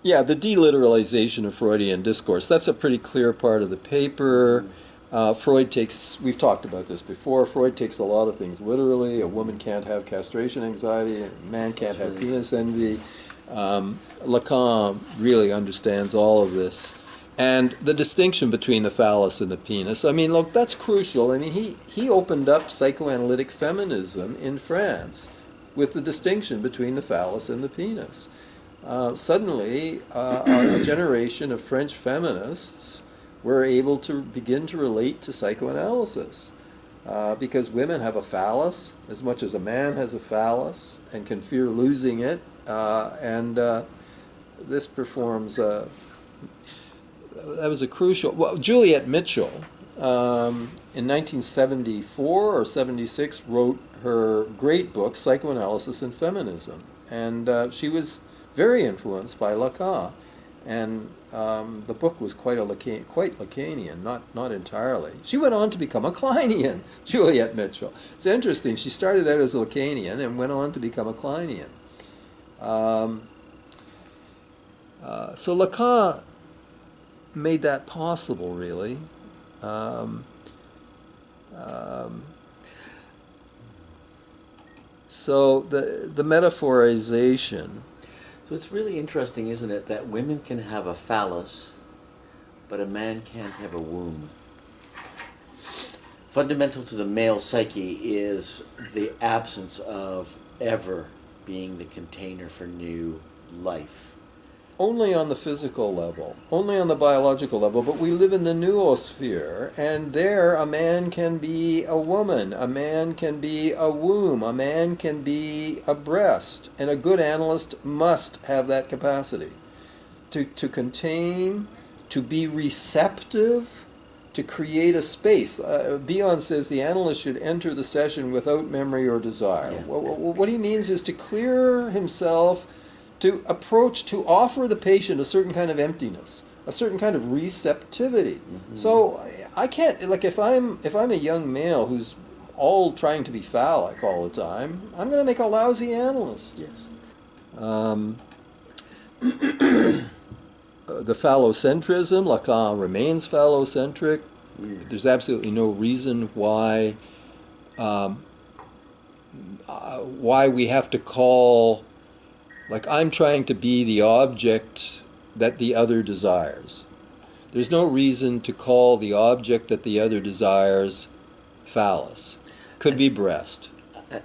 yeah, the deliteralization of Freudian discourse, that's a pretty clear part of the paper. We've talked about this before, Freud takes a lot of things literally. A woman can't have castration anxiety, a man can't have penis envy. Lacan really understands all of this. And the distinction between the phallus and the penis, I mean, look, that's crucial. I mean, he opened up psychoanalytic feminism in France with the distinction between the phallus and the penis. Suddenly, a generation of French feminists were able to begin to relate to psychoanalysis because women have a phallus as much as a man has a phallus and can fear losing it, and this performs... that was a crucial... Well, Juliet Mitchell, in 1974 or 76, wrote her great book, Psychoanalysis and Feminism, and she was very influenced by Lacan, and the book was quite Lacanian, not entirely. She went on to become a Kleinian, Juliet Mitchell. It's interesting. She started out as a Lacanian and went on to become a Kleinian. So Lacan made that possible, really. So the metaphorization. So it's really interesting, isn't it, that women can have a phallus, but a man can't have a womb. Fundamental to the male psyche is the absence of ever being the container for new life. Only on the physical level, only on the biological level, but we live in the noosphere, and there a man can be a woman, a man can be a womb, a man can be a breast, and a good analyst must have that capacity to contain, to be receptive, to create a space. Bion says the analyst should enter the session without memory or desire. Yeah. What he means is to clear himself, to approach, to offer the patient a certain kind of emptiness, a certain kind of receptivity. Mm-hmm. So I can't, like, if I'm a young male who's all trying to be phallic all the time, I'm going to make a lousy analyst. Yes. The phallocentrism, Lacan remains phallocentric. There's absolutely no reason why we have to call, like, I'm trying to be the object that the other desires. There's no reason to call the object that the other desires phallus. Could be breast.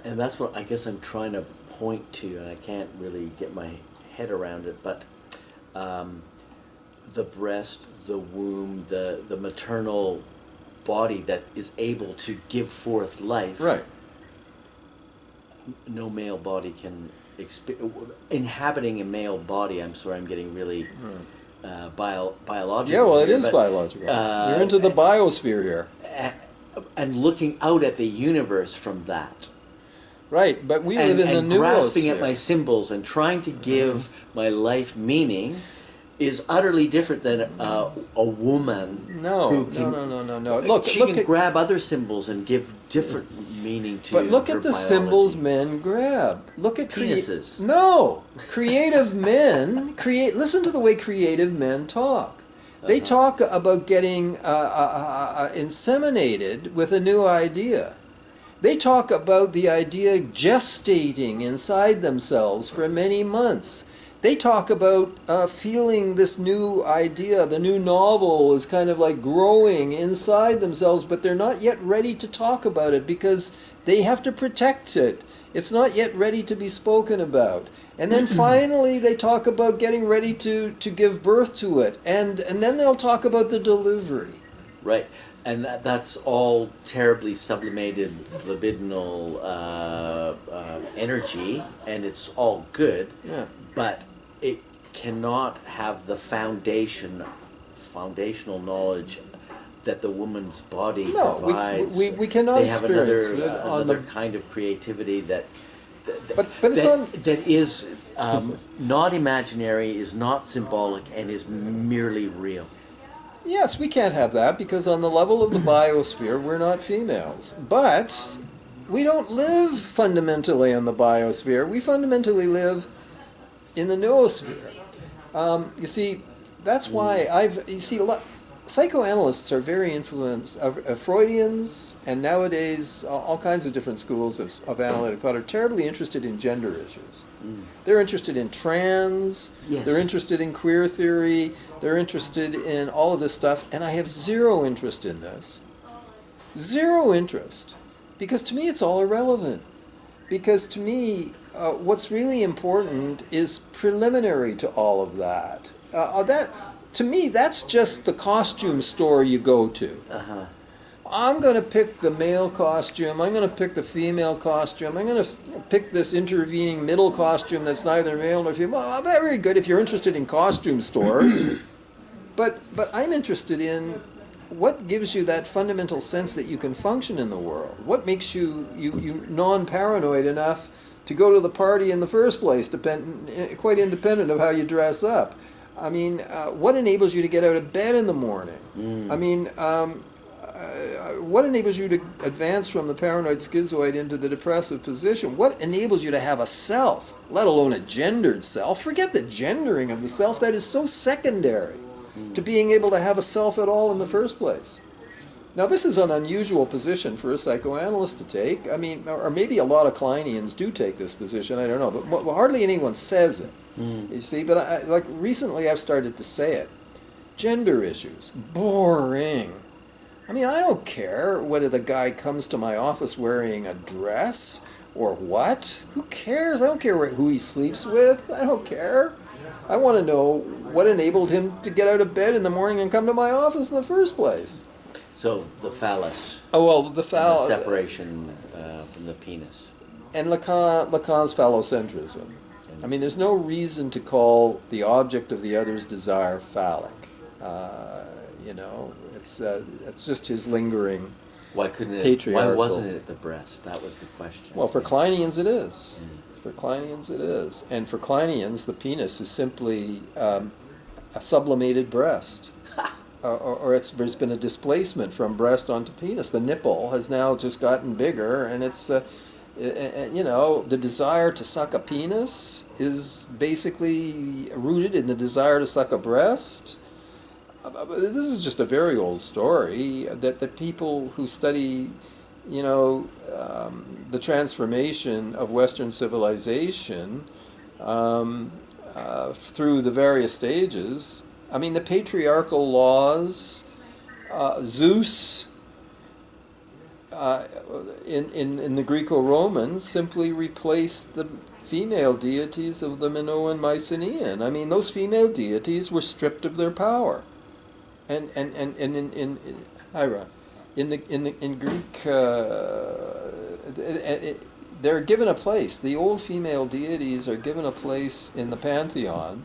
And that's what I guess I'm trying to point to, and I can't really get my head around it, but the breast, the womb, the maternal body that is able to give forth life. Right. No male body can inhabiting a male body. I'm sorry, I'm getting really biological. Yeah, well, it here, is but, biological. You're into the biosphere here. And looking out at the universe from that. Right, but we live in the and noosphere. grasping at my symbols and trying to give my life meaning is utterly different than a woman. No, who can, no. Look, she look can at, grab other symbols and give different meaning to. but look her at the biology. symbols men grab. Look at Penises. No, creative men create. Listen to the way creative men talk. They talk about getting inseminated with a new idea. They talk about the idea gestating inside themselves for many months. They talk about feeling this new idea, the new novel is kind of like growing inside themselves, but they're not yet ready to talk about it because they have to protect it. It's not yet ready to be spoken about. And then finally they talk about getting ready to give birth to it. And then they'll talk about the delivery. Right. And that's all terribly sublimated libidinal energy, and it's all good. Yeah. But it cannot have the foundational knowledge that the woman's body No, provides. we cannot they have experience another, it on another the... kind of creativity that But it's on... that is not imaginary, is not symbolic, and is merely real. Yes, we can't have that because on the level of the biosphere, we're not females. But we don't live fundamentally in the biosphere. We fundamentally live in the noosphere. You see, that's why psychoanalysts are very influenced, Freudians, and nowadays all kinds of different schools of analytic thought are terribly interested in gender issues. They're interested in trans, Yes. they're interested in queer theory, they're interested in all of this stuff, and I have zero interest in this. Zero interest. Because to me it's all irrelevant. Because to me, what's really important is preliminary to all of that. To me, that's just the costume store you go to. Uh-huh. I'm going to pick the male costume, I'm going to pick the female costume, I'm going to pick this intervening middle costume that's neither male nor female. Well, very good if you're interested in costume stores. But I'm interested in what gives you that fundamental sense that you can function in the world. What makes you non-paranoid enough to go to the party in the first place, quite independent of how you dress up. I mean, what enables you to get out of bed in the morning? I mean, what enables you to advance from the paranoid schizoid into the depressive position? What enables you to have a self, let alone a gendered self? Forget the gendering of the self. That is so secondary to being able to have a self at all in the first place. Now, this is an unusual position for a psychoanalyst to take. I mean, or maybe a lot of Lacanians do take this position, I don't know, but hardly anyone says it. You see, but like recently I've started to say it. Gender issues, boring. I mean, I don't care whether the guy comes to my office wearing a dress or what. Who cares? I don't care who he sleeps with. I don't care. I want to know what enabled him to get out of bed in the morning and come to my office in the first place. So the phallus. Oh, well, the phallus. The separation from the penis. And Lacan's phallocentrism. I mean, there's no reason to call the object of the other's desire phallic. You know, it's just his lingering. Why couldn't it? Patriarchal. Why wasn't it at the breast? That was the question. Well, for Kleinians it is. Mm. For Kleinians it is. And for Kleinians, the penis is simply a sublimated breast. Or there's been a displacement from breast onto penis. The nipple has now just gotten bigger, and it's, the desire to suck a penis is basically rooted in the desire to suck a breast. This is just a very old story that the people who study, the transformation of Western civilization through the various stages. I mean, the patriarchal laws, Zeus in the Greco-Romans simply replaced the female deities of the Minoan Mycenaean. I mean, those female deities were stripped of their power. And in Hira, in Greek, they're given a place. The old female deities are given a place in the pantheon.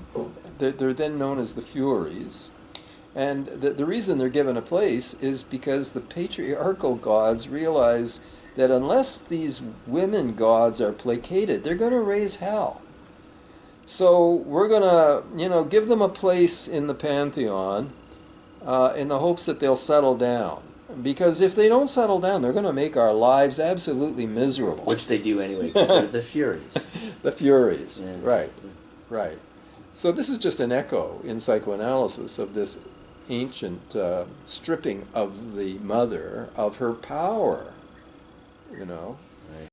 They're then known as the Furies. And the reason they're given a place is because the patriarchal gods realize that unless these women gods are placated, they're going to raise hell. So we're going to, give them a place in the pantheon in the hopes that they'll settle down. Because if they don't settle down, they're going to make our lives absolutely miserable. Which they do anyway, because they're the Furies. The Furies, Yeah. right. So this is just an echo in psychoanalysis of this ancient stripping of the mother of her power,